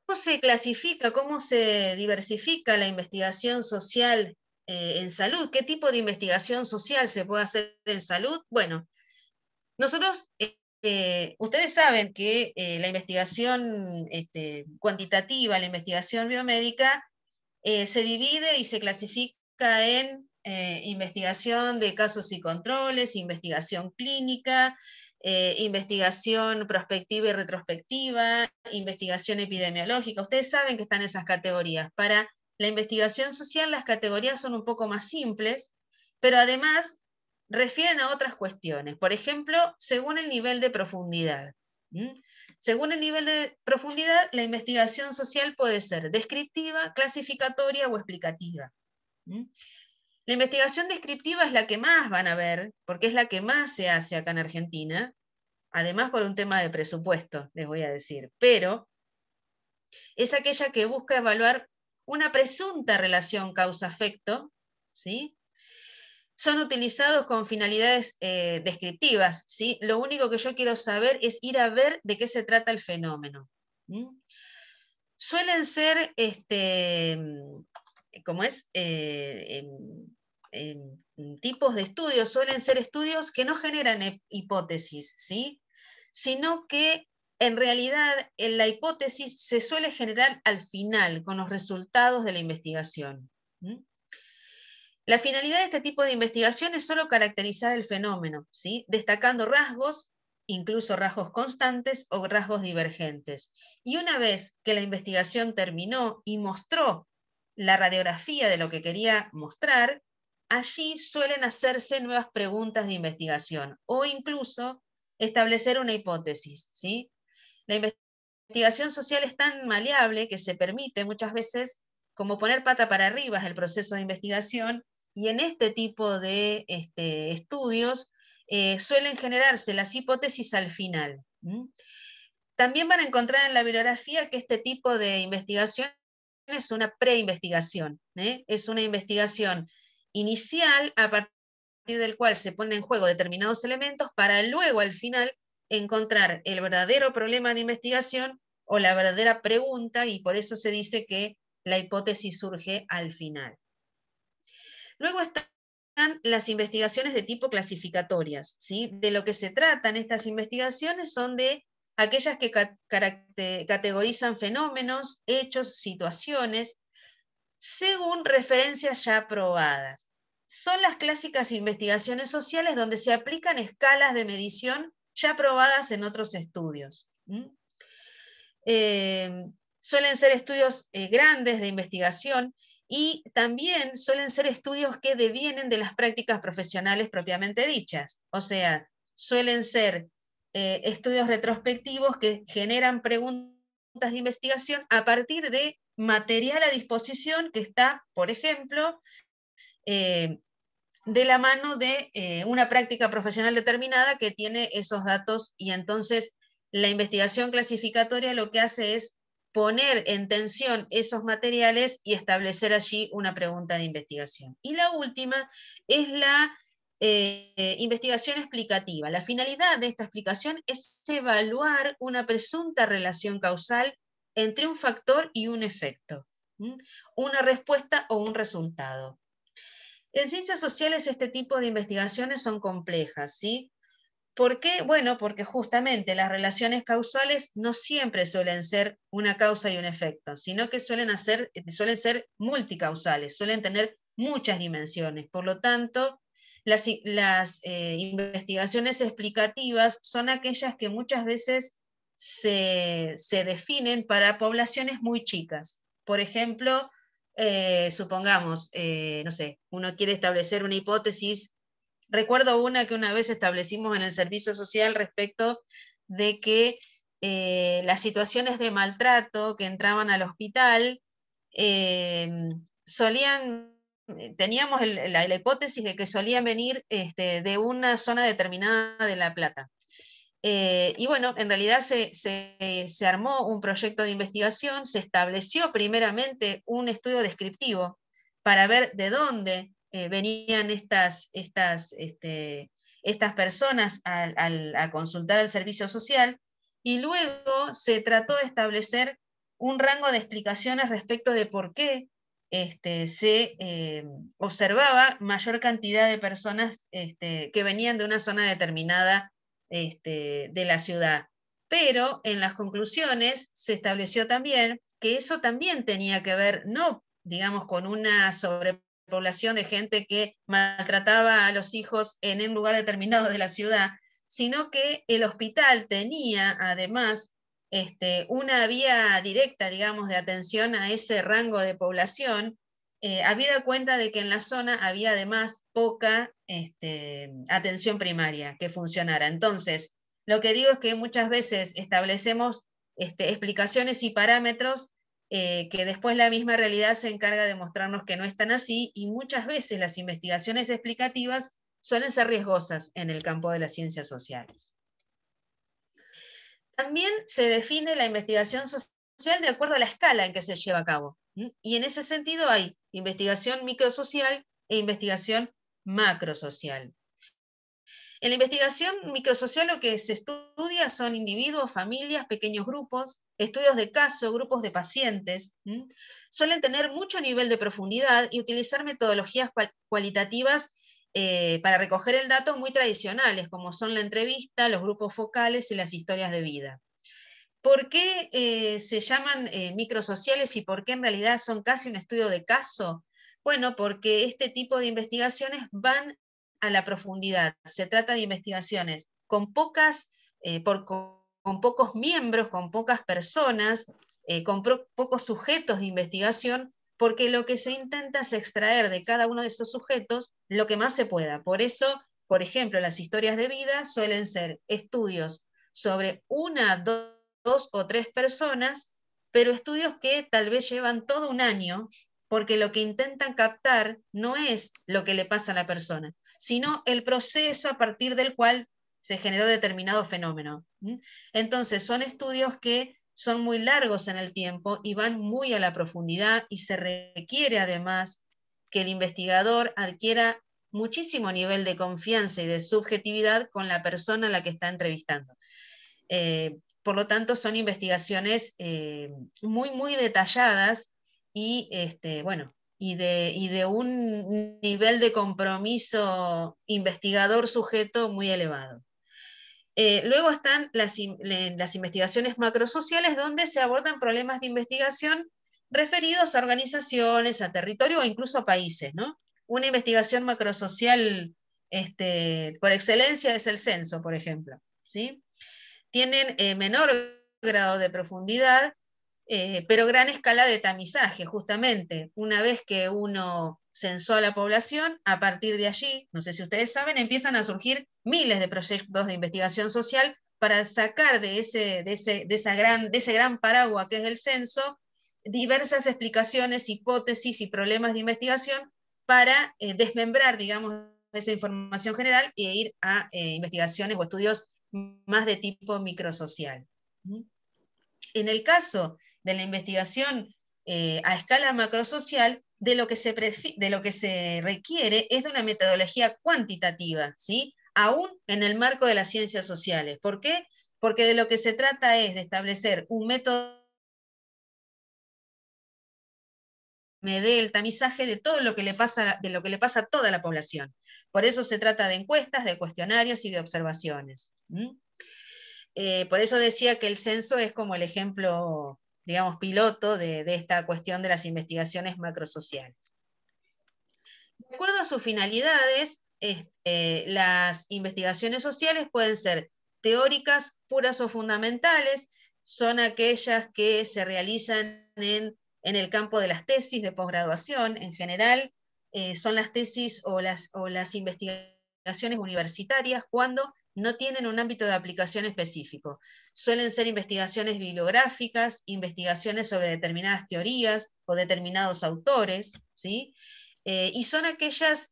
¿cómo se clasifica, cómo se diversifica la investigación social en salud? ¿Qué tipo de investigación social se puede hacer en salud? Bueno, nosotros, ustedes saben que la investigación cuantitativa, la investigación biomédica, se divide y se clasifica en investigación de casos y controles, investigación clínica, investigación prospectiva y retrospectiva, investigación epidemiológica. Ustedes saben que están esas categorías. Para la investigación social las categorías son un poco más simples, pero además refieren a otras cuestiones. Por ejemplo, según el nivel de profundidad. Según el nivel de profundidad, la investigación social puede ser descriptiva, clasificatoria o explicativa. La investigación descriptiva es la que más van a ver, porque es la que más se hace acá en Argentina, además por un tema de presupuesto, les voy a decir, pero es aquella que busca evaluar una presunta relación causa-efecto, ¿sí? Son utilizados con finalidades descriptivas, ¿sí? Lo único que yo quiero saber es ir a ver de qué se trata el fenómeno. Suelen ser, ¿cómo es? Tipos de estudios, suelen ser estudios que no generan hipótesis, ¿sí? Sino que en realidad la hipótesis se suele generar al final, con los resultados de la investigación. La finalidad de este tipo de investigación es solo caracterizar el fenómeno, ¿sí? Destacando rasgos, incluso rasgos constantes o rasgos divergentes. Y una vez que la investigación terminó y mostró la radiografía de lo que quería mostrar, allí suelen hacerse nuevas preguntas de investigación o incluso establecer una hipótesis, ¿sí? La investigación social es tan maleable que se permite muchas veces como poner pata para arriba el proceso de investigación, y en este tipo de estudios suelen generarse las hipótesis al final. También van a encontrar en la bibliografía que este tipo de investigación es una preinvestigación, es una investigación inicial a partir del cual se ponen en juego determinados elementos para luego al final encontrar el verdadero problema de investigación o la verdadera pregunta, y por eso se dice que la hipótesis surge al final. Luego están las investigaciones de tipo clasificatorias, ¿sí? De lo que se tratan estas investigaciones son de aquellas que categorizan fenómenos, hechos, situaciones, según referencias ya probadas. Son las clásicas investigaciones sociales donde se aplican escalas de medición ya probadas en otros estudios. Suelen ser estudios grandes de investigación y también suelen ser estudios que devienen de las prácticas profesionales propiamente dichas. O sea, suelen ser estudios retrospectivos que generan preguntas de investigación a partir de material a disposición que está, por ejemplo, de la mano de una práctica profesional determinada que tiene esos datos, y entonces la investigación clasificatoria lo que hace es poner en tensión esos materiales y establecer allí una pregunta de investigación. Y la última es la investigación explicativa. La finalidad de esta explicación es evaluar una presunta relación causal entre un factor y un efecto, una respuesta o un resultado. En ciencias sociales este tipo de investigaciones son complejas, ¿sí? ¿Por qué? Bueno, porque justamente las relaciones causales no siempre suelen ser una causa y un efecto, sino que suelen ser multicausales, suelen tener muchas dimensiones. Por lo tanto, las investigaciones explicativas son aquellas que muchas veces se definen para poblaciones muy chicas. Por ejemplo, supongamos, no sé, uno quiere establecer una hipótesis. Recuerdo una que una vez establecimos en el servicio social respecto de que las situaciones de maltrato que entraban al hospital teníamos la hipótesis de que solían venir de una zona determinada de La Plata. Y bueno, en realidad se armó un proyecto de investigación, se estableció primeramente un estudio descriptivo para ver de dónde venían estas personas a consultar al servicio social, y luego se trató de establecer un rango de explicaciones respecto de por qué se observaba mayor cantidad de personas que venían de una zona determinada de la ciudad. Pero en las conclusiones se estableció también que eso también tenía que ver, no, digamos, con una sobrepoblación de gente que maltrataba a los hijos en un lugar determinado de la ciudad, sino que el hospital tenía además una vía directa, digamos, de atención a ese rango de población, habida cuenta de que en la zona había además poca atención primaria que funcionara. Entonces, lo que digo es que muchas veces establecemos explicaciones y parámetros que después la misma realidad se encarga de mostrarnos que no están así, y muchas veces las investigaciones explicativas suelen ser riesgosas en el campo de las ciencias sociales. También se define la investigación social de acuerdo a la escala en que se lleva a cabo. Y en ese sentido hay investigación microsocial e investigación macrosocial. En la investigación microsocial lo que se estudia son individuos, familias, pequeños grupos, estudios de caso, grupos de pacientes. Suelen tener mucho nivel de profundidad y utilizar metodologías cualitativas para recoger el dato muy tradicionales, como son la entrevista, los grupos focales y las historias de vida. ¿Por qué se llaman microsociales y por qué en realidad son casi un estudio de caso? Bueno, porque este tipo de investigaciones van a la profundidad. Se trata de investigaciones con pocos miembros, con pocas personas, con pocos sujetos de investigación, porque lo que se intenta es extraer de cada uno de esos sujetos lo que más se pueda. Por eso, por ejemplo, las historias de vida suelen ser estudios sobre una, dos o tres personas, pero estudios que tal vez llevan todo un año, porque lo que intentan captar no es lo que le pasa a la persona, sino el proceso a partir del cual se generó determinado fenómeno. Entonces, son estudios que son muy largos en el tiempo y van muy a la profundidad, y se requiere además que el investigador adquiera muchísimo nivel de confianza y de subjetividad con la persona a la que está entrevistando. por lo tanto son investigaciones muy, muy detalladas y, bueno, y de un nivel de compromiso investigador-sujeto muy elevado. Luego están las investigaciones macrosociales, donde se abordan problemas de investigación referidos a organizaciones, a territorio o incluso a países, ¿no? Una investigación macrosocial por excelencia es el censo, por ejemplo, ¿sí? Tienen menor grado de profundidad, pero gran escala de tamizaje, justamente. Una vez que uno censó a la población, a partir de allí, no sé si ustedes saben, empiezan a surgir miles de proyectos de investigación social para sacar de ese gran paraguas que es el censo diversas explicaciones, hipótesis y problemas de investigación para desmembrar, digamos, esa información general e ir a investigaciones o estudios más de tipo microsocial. En el caso de la investigación a escala macrosocial, de lo que se requiere es de una metodología cuantitativa, ¿sí? Aún en el marco de las ciencias sociales. ¿Por qué? Porque de lo que se trata es de establecer un método me dé el tamizaje de todo lo que le pasa, de lo que le pasa a toda la población. Por eso se trata de encuestas, de cuestionarios y de observaciones. Por eso decía que el censo es como el ejemplo, digamos, piloto de esta cuestión de las investigaciones macrosociales. De acuerdo a sus finalidades, las investigaciones sociales pueden ser teóricas, puras o fundamentales, son aquellas que se realizan en el campo de las tesis de posgraduación. En general, son las tesis o las investigaciones universitarias cuando no tienen un ámbito de aplicación específico. Suelen ser investigaciones bibliográficas, investigaciones sobre determinadas teorías o determinados autores, ¿sí? Y son aquellas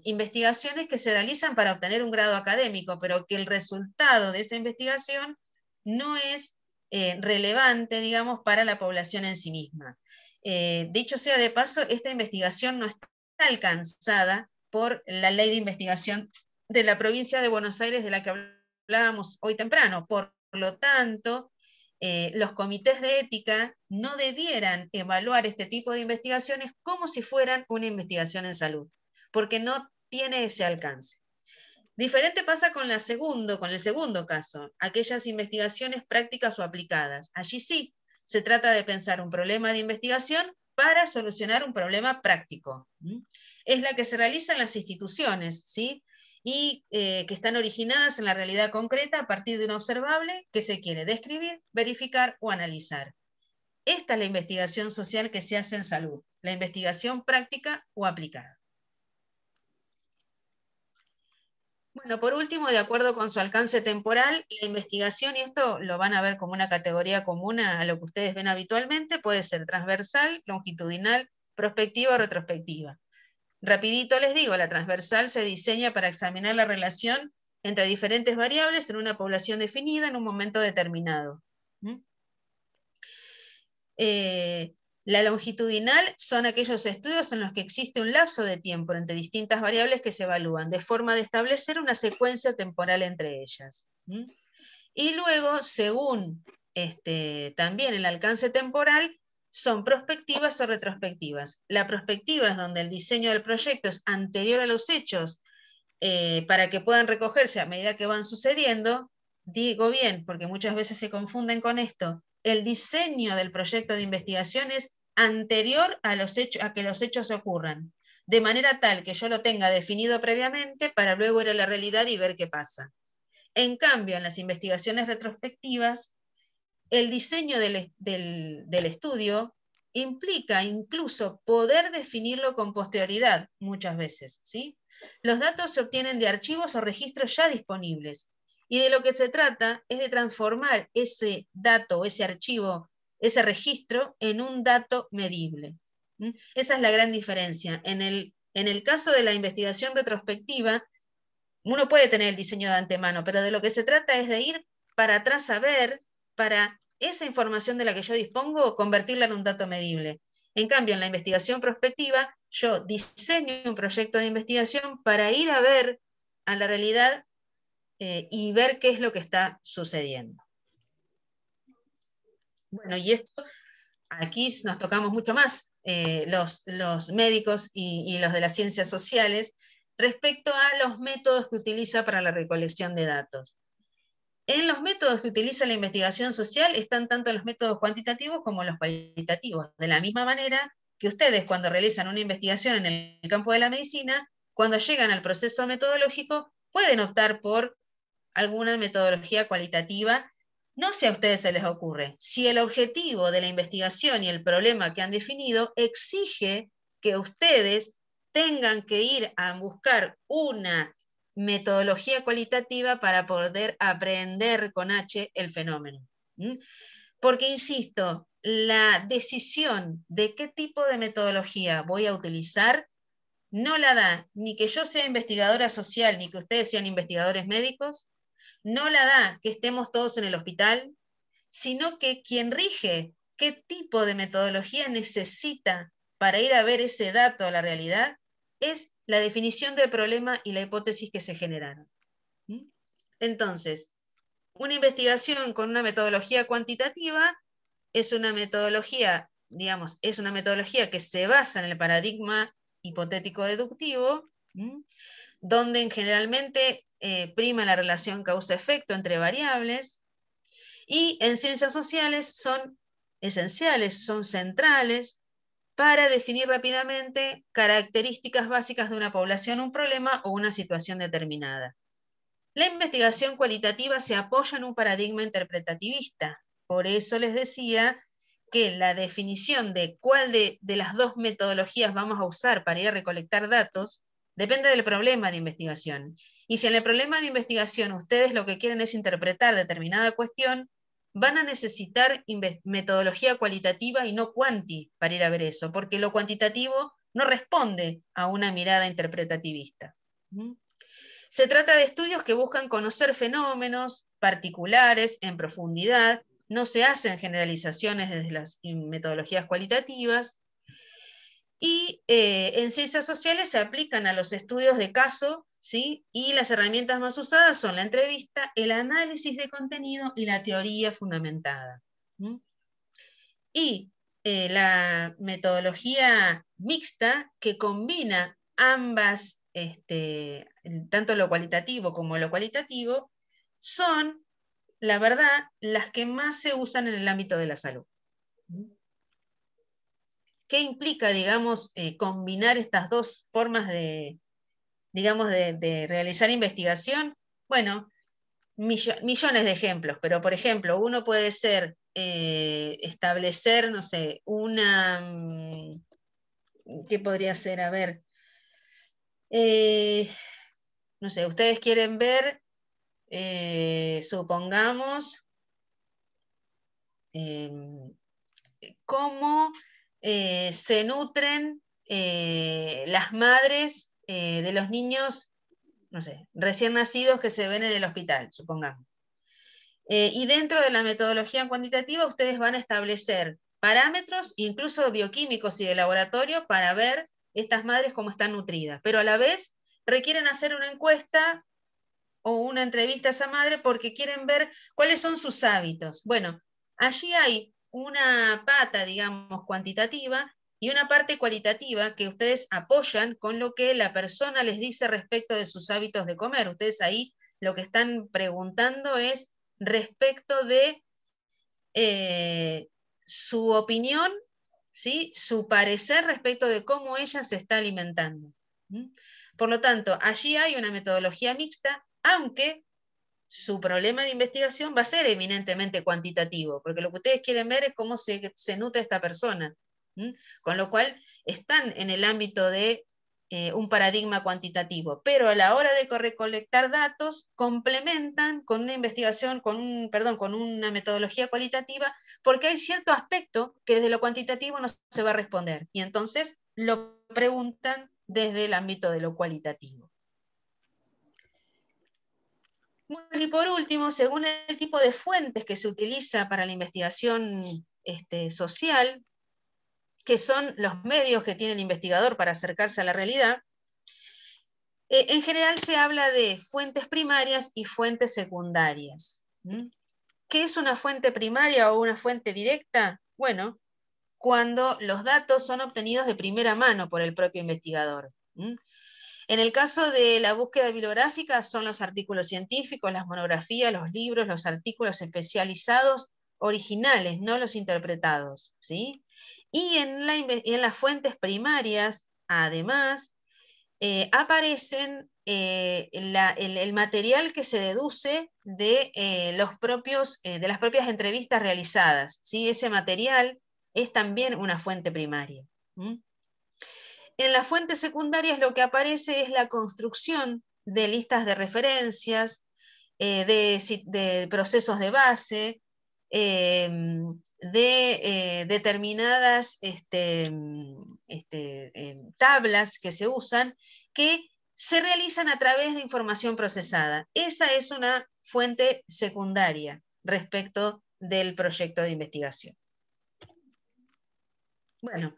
investigaciones que se realizan para obtener un grado académico, pero que el resultado de esa investigación no es relevante, digamos, para la población en sí misma. Dicho sea de paso, esta investigación no está alcanzada por la ley de investigación de la provincia de Buenos Aires, de la que hablábamos hoy temprano. Por lo tanto, los comités de ética no debieran evaluar este tipo de investigaciones como si fueran una investigación en salud, porque no tiene ese alcance. Diferente pasa con el segundo caso, aquellas investigaciones prácticas o aplicadas. Allí sí, se trata de pensar un problema de investigación para solucionar un problema práctico. Es la que se realiza en las instituciones, ¿sí? Y que están originadas en la realidad concreta a partir de un observable que se quiere describir, verificar o analizar. Esta es la investigación social que se hace en salud, la investigación práctica o aplicada. Bueno, por último, de acuerdo con su alcance temporal, la investigación, y esto lo van a ver como una categoría común a lo que ustedes ven habitualmente, puede ser transversal, longitudinal, prospectiva o retrospectiva. Rapidito les digo, la transversal se diseña para examinar la relación entre diferentes variables en una población definida en un momento determinado. La longitudinal son aquellos estudios en los que existe un lapso de tiempo entre distintas variables que se evalúan, de forma de establecer una secuencia temporal entre ellas. Y luego, según también el alcance temporal, son prospectivas o retrospectivas. La prospectiva es donde el diseño del proyecto es anterior a los hechos para que puedan recogerse a medida que van sucediendo. Digo bien, porque muchas veces se confunden con esto. El diseño del proyecto de investigación es anterior a que los hechos ocurran, de manera tal que yo lo tenga definido previamente para luego ir a la realidad y ver qué pasa. En cambio, en las investigaciones retrospectivas, el diseño del estudio implica incluso poder definirlo con posterioridad, muchas veces, ¿sí? Los datos se obtienen de archivos o registros ya disponibles, y de lo que se trata es de transformar ese dato, ese archivo, ese registro, en un dato medible. Esa es la gran diferencia. En el caso de la investigación retrospectiva, uno puede tener el diseño de antemano, pero de lo que se trata es de ir para atrás a ver, para esa información de la que yo dispongo, convertirla en un dato medible. En cambio, en la investigación prospectiva, yo diseño un proyecto de investigación para ir a ver a la realidad y ver qué es lo que está sucediendo. Bueno, y esto, aquí nos tocamos mucho más los médicos y los de las ciencias sociales respecto a los métodos que utiliza para la recolección de datos. En los métodos que utiliza la investigación social están tanto los métodos cuantitativos como los cualitativos. De la misma manera que ustedes, cuando realizan una investigación en el campo de la medicina, cuando llegan al proceso metodológico, pueden optar por alguna metodología cualitativa. No sé a ustedes se les ocurre. Si el objetivo de la investigación y el problema que han definido exige que ustedes tengan que ir a buscar una metodología cualitativa para poder aprender con H el fenómeno. Porque, insisto, la decisión de qué tipo de metodología voy a utilizar no la da ni que yo sea investigadora social, ni que ustedes sean investigadores médicos, no la da que estemos todos en el hospital, sino que quien rige qué tipo de metodología necesita para ir a ver ese dato a la realidad es la definición del problema y la hipótesis que se generaron. Entonces, una investigación con una metodología cuantitativa es una metodología, digamos, es una metodología que se basa en el paradigma hipotético deductivo, donde generalmente prima la relación causa-efecto entre variables, y en ciencias sociales son esenciales, son centrales para definir rápidamente características básicas de una población, un problema o una situación determinada. La investigación cualitativa se apoya en un paradigma interpretativista. Por eso les decía que la definición de cuál de las dos metodologías vamos a usar para ir a recolectar datos depende del problema de investigación. Y si en el problema de investigación ustedes lo que quieren es interpretar determinada cuestión, van a necesitar metodología cualitativa y no cuanti para ir a ver eso, porque lo cuantitativo no responde a una mirada interpretativista. Se trata de estudios que buscan conocer fenómenos particulares en profundidad, no se hacen generalizaciones desde las metodologías cualitativas, y en ciencias sociales se aplican a los estudios de caso, ¿sí? Y las herramientas más usadas son la entrevista, el análisis de contenido y la teoría fundamentada. Y la metodología mixta que combina ambas, tanto lo cualitativo como lo cualitativo, son, la verdad, las que más se usan en el ámbito de la salud. ¿Qué implica, digamos, combinar estas dos formas de, digamos, de realizar investigación? Bueno, millones de ejemplos, pero por ejemplo, uno puede ser establecer, no sé, ¿qué podría ser? A ver, no sé, ustedes quieren ver, supongamos, cómo se nutren las madres de los niños, no sé, recién nacidos que se ven en el hospital, supongamos. Y dentro de la metodología cuantitativa ustedes van a establecer parámetros, incluso bioquímicos y de laboratorio, para ver estas madres cómo están nutridas, pero a la vez requieren hacer una encuesta o una entrevista a esa madre porque quieren ver cuáles son sus hábitos. Bueno, allí hay una pata, digamos, cuantitativa y una parte cualitativa que ustedes apoyan con lo que la persona les dice respecto de sus hábitos de comer. Ustedes ahí lo que están preguntando es respecto de su opinión, ¿sí? Su parecer respecto de cómo ella se está alimentando. Por lo tanto, allí hay una metodología mixta, aunque su problema de investigación va a ser eminentemente cuantitativo, porque lo que ustedes quieren ver es cómo se nutre esta persona. Con lo cual, están en el ámbito de un paradigma cuantitativo, pero a la hora de recolectar datos, complementan con una investigación, con una metodología cualitativa, porque hay cierto aspecto que desde lo cuantitativo no se va a responder, y entonces lo preguntan desde el ámbito de lo cualitativo. Bueno, y por último, según el tipo de fuentes que se utiliza para la investigación social, que son los medios que tiene el investigador para acercarse a la realidad, en general se habla de fuentes primarias y fuentes secundarias. ¿Qué es una fuente primaria o una fuente directa? Bueno, cuando los datos son obtenidos de primera mano por el propio investigador. En el caso de la búsqueda bibliográfica son los artículos científicos, las monografías, los libros, los artículos especializados originales, no los interpretados, ¿sí? Y en las fuentes primarias, además, aparecen el material que se deduce de, de las propias entrevistas realizadas, ¿sí? Ese material es también una fuente primaria. En las fuentes secundarias lo que aparece es la construcción de listas de referencias, de procesos de base, de determinadas tablas que se usan, que se realizan a través de información procesada. Esa es una fuente secundaria respecto del proyecto de investigación. Bueno,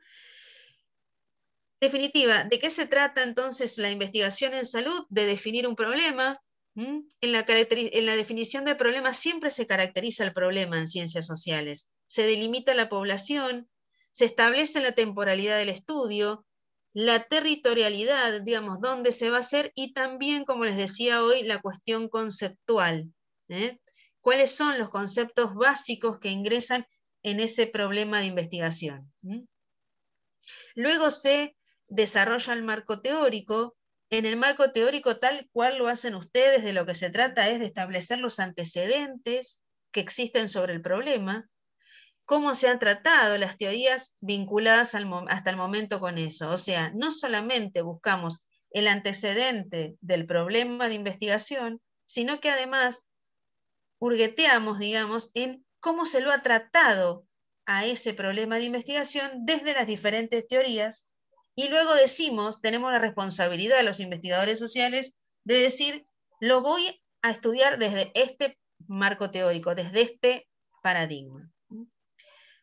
definitiva, ¿de qué se trata entonces la investigación en salud? De definir un problema. En la definición del problema siempre se caracteriza el problema en ciencias sociales. Se delimita la población, se establece la temporalidad del estudio, la territorialidad, digamos, dónde se va a hacer, y también, como les decía hoy, la cuestión conceptual. ¿Cuáles son los conceptos básicos que ingresan en ese problema de investigación? Luego se desarrolla el marco teórico. En el marco teórico, tal cual lo hacen ustedes, de lo que se trata es de establecer los antecedentes que existen sobre el problema, cómo se han tratado las teorías vinculadas hasta el momento con eso. O sea, no solamente buscamos el antecedente del problema de investigación, sino que además hurgueteamos, digamos, en cómo se lo ha tratado a ese problema de investigación desde las diferentes teorías, y luego decimos, tenemos la responsabilidad de los investigadores sociales de decir, lo voy a estudiar desde este marco teórico, desde este paradigma.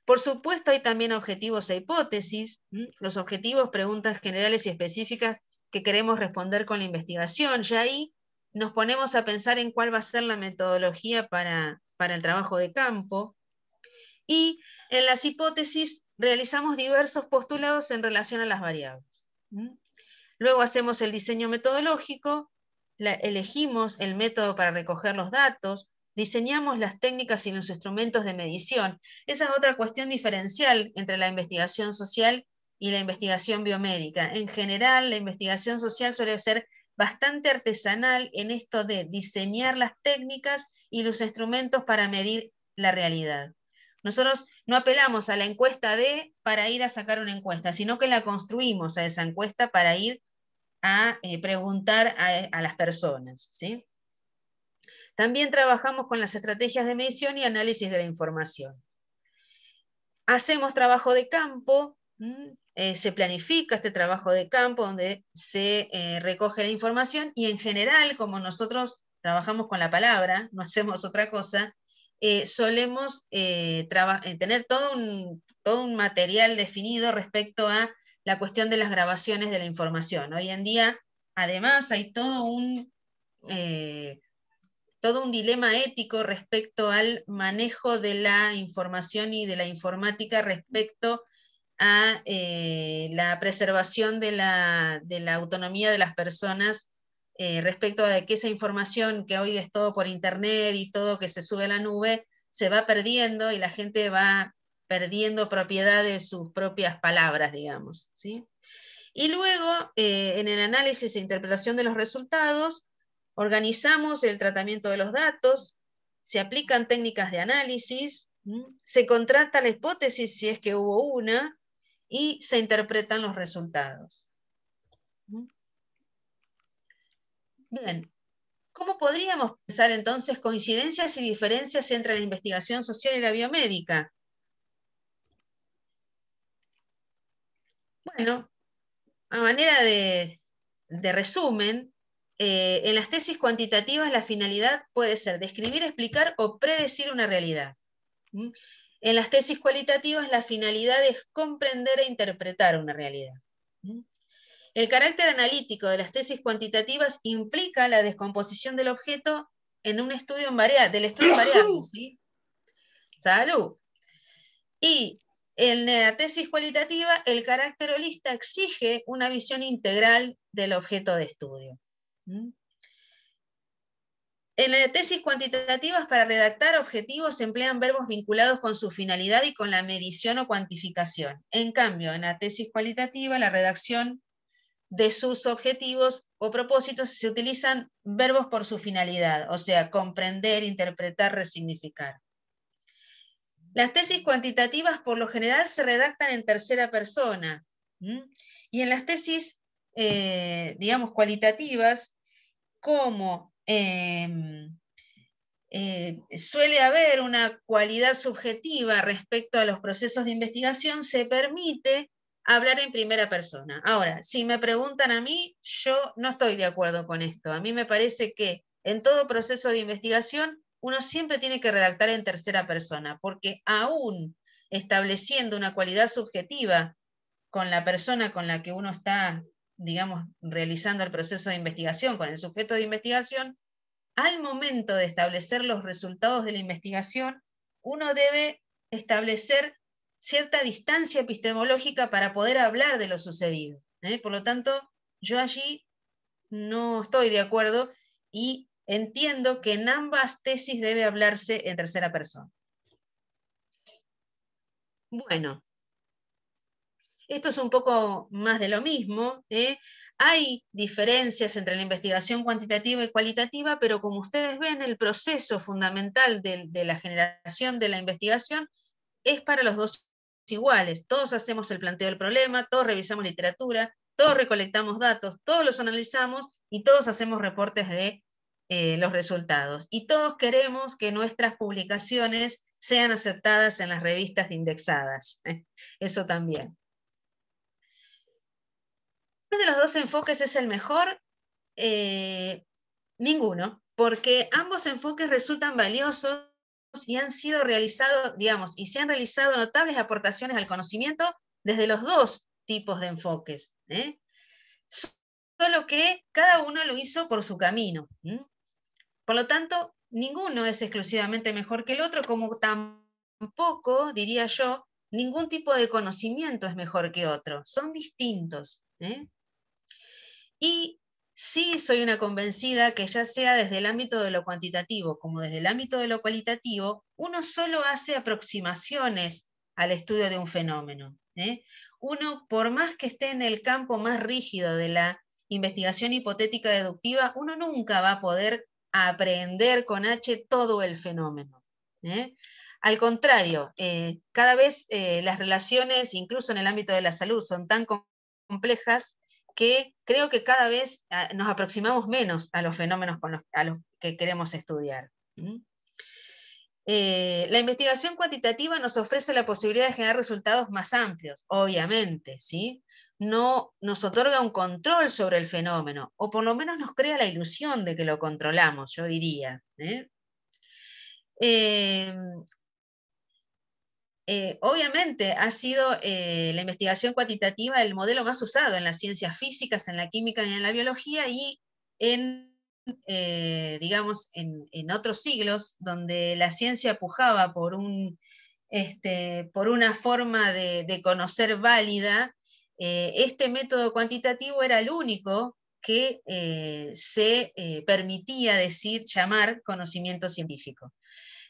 Por supuesto, hay también objetivos e hipótesis. Los objetivos, preguntas generales y específicas que queremos responder con la investigación. Ya ahí nos ponemos a pensar en cuál va a ser la metodología para el trabajo de campo. Y en las hipótesis realizamos diversos postulados en relación a las variables. Luego hacemos el diseño metodológico, elegimos el método para recoger los datos, diseñamos las técnicas y los instrumentos de medición. Esa es otra cuestión diferencial entre la investigación social y la investigación biomédica. En general, la investigación social suele ser bastante artesanal en esto de diseñar las técnicas y los instrumentos para medir la realidad. Nosotros no apelamos a la encuesta para ir a sacar una encuesta, sino que la construimos a esa encuesta para ir a preguntar a las personas, ¿sí? También trabajamos con las estrategias de medición y análisis de la información. Hacemos trabajo de campo, se planifica este trabajo de campo donde se recoge la información, y en general, como nosotros trabajamos con la palabra, no hacemos otra cosa, solemos tener todo un material definido respecto a la cuestión de las grabaciones de la información. Hoy en día, además, hay todo un dilema ético respecto al manejo de la información y de la informática respecto a la preservación de la autonomía de las personas, respecto a que esa información que hoy es todo por internet y todo que se sube a la nube, se va perdiendo y la gente va perdiendo propiedad de sus propias palabras, digamos, ¿sí? Y luego, en el análisis e interpretación de los resultados, organizamos el tratamiento de los datos, se aplican técnicas de análisis, se contrata la hipótesis si es que hubo una, y se interpretan los resultados. Bien, ¿cómo podríamos pensar entonces coincidencias y diferencias entre la investigación social y la biomédica? Bueno, a manera de resumen, en las tesis cuantitativas la finalidad puede ser describir, explicar o predecir una realidad. En las tesis cualitativas la finalidad es comprender e interpretar una realidad. El carácter analítico de las tesis cuantitativas implica la descomposición del objeto en un estudio del estudio en variables, ¿sí? Salud. Y en la tesis cualitativa, el carácter holista exige una visión integral del objeto de estudio. En las tesis cuantitativas, para redactar objetivos se emplean verbos vinculados con su finalidad y con la medición o cuantificación. En cambio, en la tesis cualitativa, la redacción de sus objetivos o propósitos se utilizan verbos por su finalidad, o sea, comprender, interpretar, resignificar. Las tesis cuantitativas por lo general se redactan en tercera persona, y en las tesis, digamos, cualitativas, como suele haber una cualidad subjetiva respecto a los procesos de investigación, se permite hablar en primera persona. Ahora, si me preguntan a mí, yo no estoy de acuerdo con esto. A mí me parece que en todo proceso de investigación uno siempre tiene que redactar en tercera persona, porque aún estableciendo una cualidad subjetiva con la persona con la que uno está, digamos, realizando el proceso de investigación, con el sujeto de investigación, al momento de establecer los resultados de la investigación, uno debe establecer cierta distancia epistemológica para poder hablar de lo sucedido. Por lo tanto, yo allí no estoy de acuerdo y entiendo que en ambas tesis debe hablarse en tercera persona. Bueno, esto es un poco más de lo mismo. Hay diferencias entre la investigación cuantitativa y cualitativa, pero como ustedes ven, el proceso fundamental de la generación de la investigación es para los dos iguales. Todos hacemos el planteo del problema, todos revisamos literatura, todos recolectamos datos, todos los analizamos y todos hacemos reportes de los resultados. Y todos queremos que nuestras publicaciones sean aceptadas en las revistas indexadas. Eso también. ¿Cuál de los dos enfoques es el mejor? Ninguno, porque ambos enfoques resultan valiosos y han sido realizados, digamos, y se han realizado notables aportaciones al conocimiento desde los dos tipos de enfoques. Solo que cada uno lo hizo por su camino. Por lo tanto, ninguno es exclusivamente mejor que el otro, como tampoco, diría yo, ningún tipo de conocimiento es mejor que otro. Son distintos. Y sí soy una convencida que ya sea desde el ámbito de lo cuantitativo como desde el ámbito de lo cualitativo, uno solo hace aproximaciones al estudio de un fenómeno. Uno, por más que esté en el campo más rígido de la investigación hipotética deductiva, uno nunca va a poder aprender con H todo el fenómeno. Al contrario, cada vez las relaciones, incluso en el ámbito de la salud, son tan complejas que creo que cada vez nos aproximamos menos a los fenómenos a los que queremos estudiar. La investigación cuantitativa nos ofrece la posibilidad de generar resultados más amplios, obviamente, ¿sí? No nos otorga un control sobre el fenómeno, o por lo menos nos crea la ilusión de que lo controlamos, yo diría. Obviamente ha sido la investigación cuantitativa el modelo más usado en las ciencias físicas, en la química y en la biología, y digamos, en otros siglos, donde la ciencia pujaba por una forma de conocer válida, este método cuantitativo era el único que se permitía llamar conocimiento científico.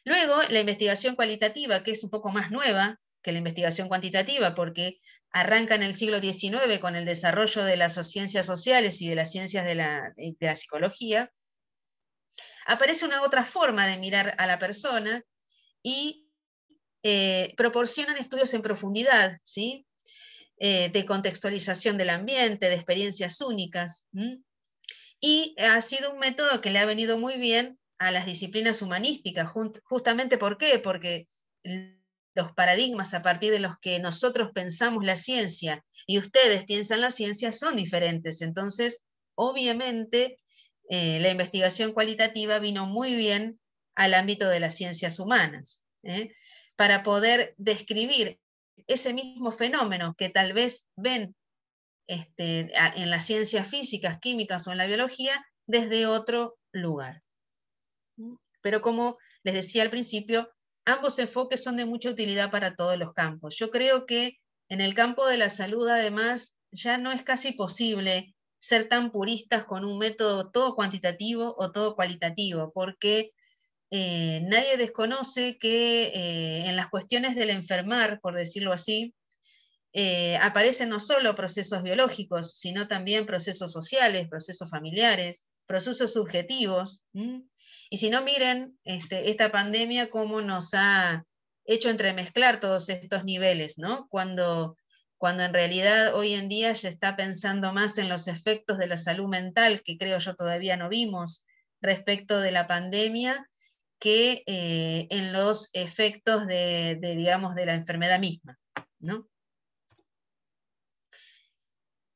Luego, la investigación cualitativa, que es un poco más nueva que la investigación cuantitativa, porque arranca en el siglo XIX con el desarrollo de las ciencias sociales y de las ciencias de la psicología, aparece una otra forma de mirar a la persona y proporcionan estudios en profundidad, ¿sí? De contextualización del ambiente, de experiencias únicas. Y ha sido un método que le ha venido muy bien a las disciplinas humanísticas, justamente ¿por qué? Porque los paradigmas a partir de los que nosotros pensamos la ciencia y ustedes piensan la ciencia son diferentes. Entonces, obviamente, la investigación cualitativa vino muy bien al ámbito de las ciencias humanas, para poder describir ese mismo fenómeno que tal vez ven en las ciencias físicas, químicas o en la biología desde otro lugar. Pero como les decía al principio, ambos enfoques son de mucha utilidad para todos los campos. Yo creo que en el campo de la salud, además, ya no es casi posible ser tan puristas con un método todo cuantitativo o todo cualitativo, porque nadie desconoce que en las cuestiones del enfermar, por decirlo así, aparecen no solo procesos biológicos, sino también procesos sociales, procesos familiares, procesos subjetivos. Y si no, miren esta pandemia cómo nos ha hecho entremezclar todos estos niveles, ¿no? Cuando en realidad hoy en día se está pensando más en los efectos de la salud mental, que creo yo todavía no vimos respecto de la pandemia, que en los efectos digamos, de la enfermedad misma, ¿no?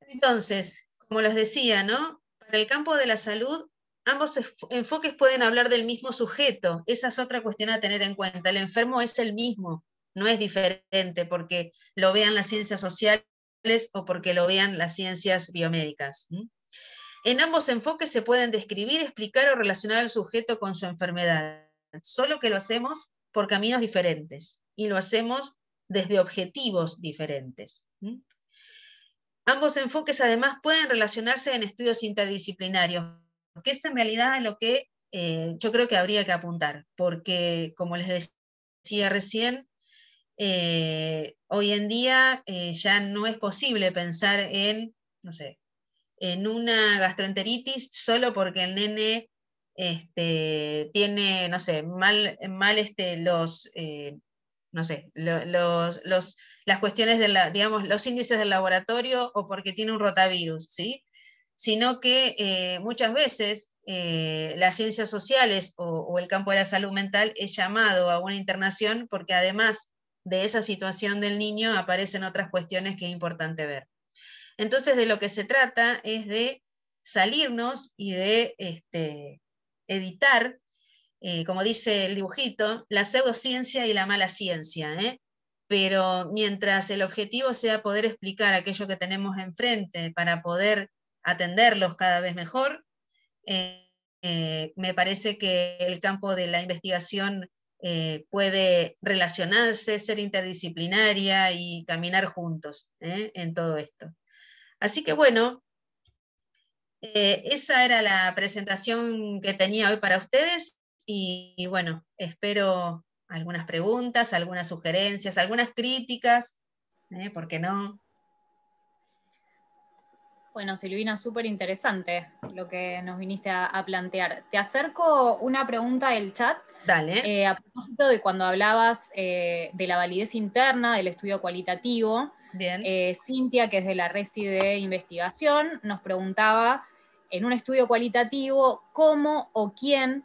Entonces, como les decía, ¿no? Para el campo de la salud, ambos enfoques pueden hablar del mismo sujeto. Esa es otra cuestión a tener en cuenta. El enfermo es el mismo, no es diferente porque lo vean las ciencias sociales o porque lo vean las ciencias biomédicas. En ambos enfoques se pueden describir, explicar o relacionar al sujeto con su enfermedad, solo que lo hacemos por caminos diferentes y lo hacemos desde objetivos diferentes. Ambos enfoques además pueden relacionarse en estudios interdisciplinarios, que es en realidad lo que yo creo que habría que apuntar, porque como les decía recién, hoy en día ya no es posible pensar en, no sé, en una gastroenteritis solo porque el nene tiene, no sé, mal no sé, las cuestiones digamos, los índices del laboratorio o porque tiene un rotavirus, ¿sí? Sino que muchas veces las ciencias sociales o el campo de la salud mental es llamado a una internación porque además de esa situación del niño aparecen otras cuestiones que es importante ver. Entonces, de lo que se trata es de salirnos y de evitar, como dice el dibujito, la pseudociencia y la mala ciencia, pero mientras el objetivo sea poder explicar aquello que tenemos enfrente para poder atenderlos cada vez mejor, me parece que el campo de la investigación puede relacionarse, ser interdisciplinaria y caminar juntos en todo esto. Así que bueno, esa era la presentación que tenía hoy para ustedes y bueno, espero algunas preguntas, algunas sugerencias, algunas críticas, ¿por qué no?
Bueno, Silvina, súper interesante lo que nos viniste a plantear. Te acerco una pregunta del chat.
Dale.
A propósito de cuando hablabas de la validez interna, del estudio cualitativo,
Bien.
Cintia, que es de la Resi de Investigación, nos preguntaba, en un estudio cualitativo, ¿cómo o quién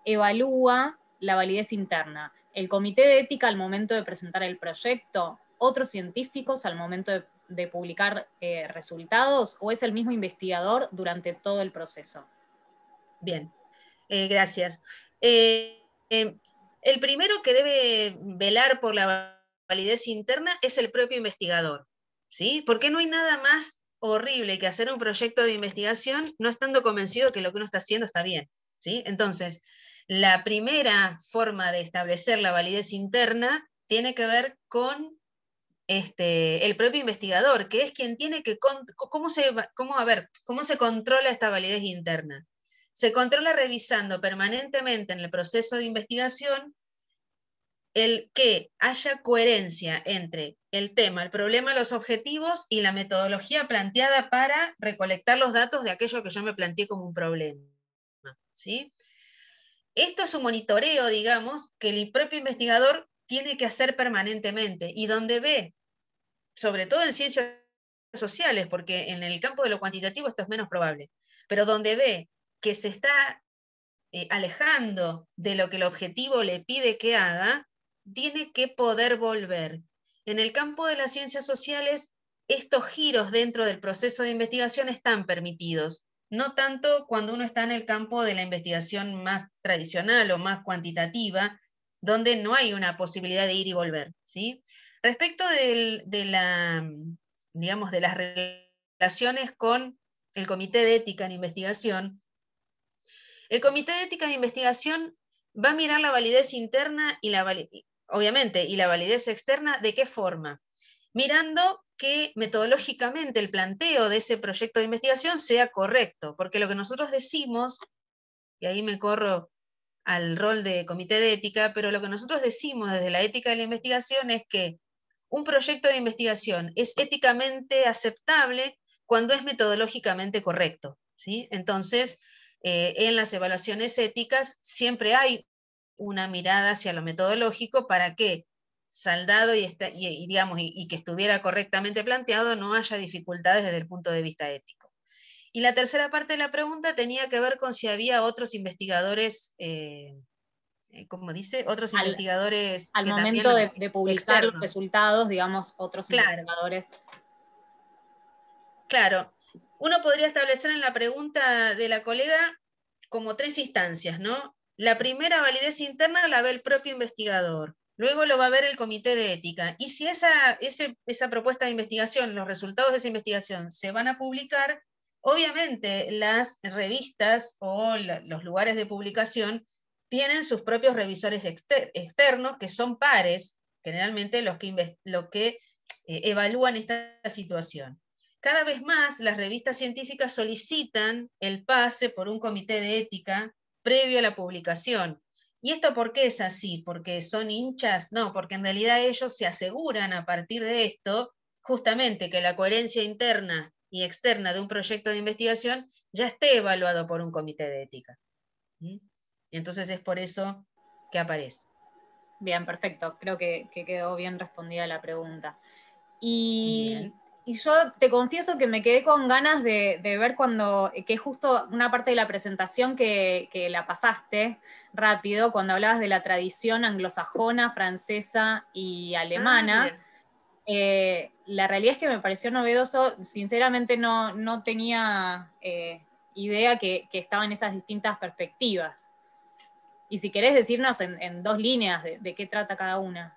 evalúa la validez interna? ¿El comité de ética al momento de presentar el proyecto? ¿Otros científicos al momento de publicar resultados? ¿O es el mismo investigador durante todo el proceso?
Bien, gracias. El primero que debe velar por la validez interna es el propio investigador, ¿sí? Porque no hay nada más horrible que hacer un proyecto de investigación no estando convencido que lo que uno está haciendo está bien, ¿sí? Entonces, la primera forma de establecer la validez interna tiene que ver con el propio investigador, que es quien tiene que, cómo se controla esta validez interna. Se controla revisando permanentemente en el proceso de investigación el que haya coherencia entre el tema, el problema, los objetivos y la metodología planteada para recolectar los datos de aquello que yo me planteé como un problema, ¿sí? Esto es un monitoreo, digamos, que el propio investigador tiene que hacer permanentemente y donde ve, sobre todo en ciencias sociales, porque en el campo de lo cuantitativo esto es menos probable, pero donde ve que se está alejando de lo que el objetivo le pide que haga, tiene que poder volver. En el campo de las ciencias sociales, estos giros dentro del proceso de investigación están permitidos, no tanto cuando uno está en el campo de la investigación más tradicional o más cuantitativa, donde no hay una posibilidad de ir y volver, ¿sí? Respecto digamos, de las relaciones con el Comité de Ética en Investigación, el Comité de Ética de Investigación va a mirar la validez interna y obviamente, y la validez externa, ¿de qué forma? Mirando que metodológicamente el planteo de ese proyecto de investigación sea correcto, porque lo que nosotros decimos, y ahí me corro al rol de comité de ética, pero lo que nosotros decimos desde la ética de la investigación es que un proyecto de investigación es éticamente aceptable cuando es metodológicamente correcto, ¿sí? Entonces, en las evaluaciones éticas siempre hay una mirada hacia lo metodológico para que, saldado y que estuviera correctamente planteado, no haya dificultades desde el punto de vista ético. Y la tercera parte de la pregunta tenía que ver con si había otros investigadores, ¿cómo dice? Otros investigadores
al
que
momento
también
de publicar los
externos.
resultados, digamos, otros
Claro,
investigadores.
claro. Uno podría establecer en la pregunta de la colega como 3 instancias, ¿no? La primera, validez interna, la ve el propio investigador. Luego lo va a ver el comité de ética. Y si esa propuesta de investigación, los resultados de esa investigación se van a publicar, obviamente las revistas o los lugares de publicación tienen sus propios revisores externos, que son pares, generalmente los que evalúan esta situación. Cada vez más las revistas científicas solicitan el pase por un comité de ética previo a la publicación. ¿Y esto por qué es así? ¿Porque son hinchas? No, porque en realidad ellos se aseguran a partir de esto justamente que la coherencia interna y externa de un proyecto de investigación ya esté evaluado por un comité de ética. Y entonces es por eso que aparece.
Bien, perfecto. Creo que quedó bien respondida la pregunta. Y yo te confieso que me quedé con ganas de ver que justo una parte de la presentación que la pasaste rápido, cuando hablabas de la tradición anglosajona, francesa y alemana. La realidad es que me pareció novedoso, sinceramente no tenía idea que estaban esas distintas perspectivas. Y si querés decirnos en 2 líneas de qué trata cada una.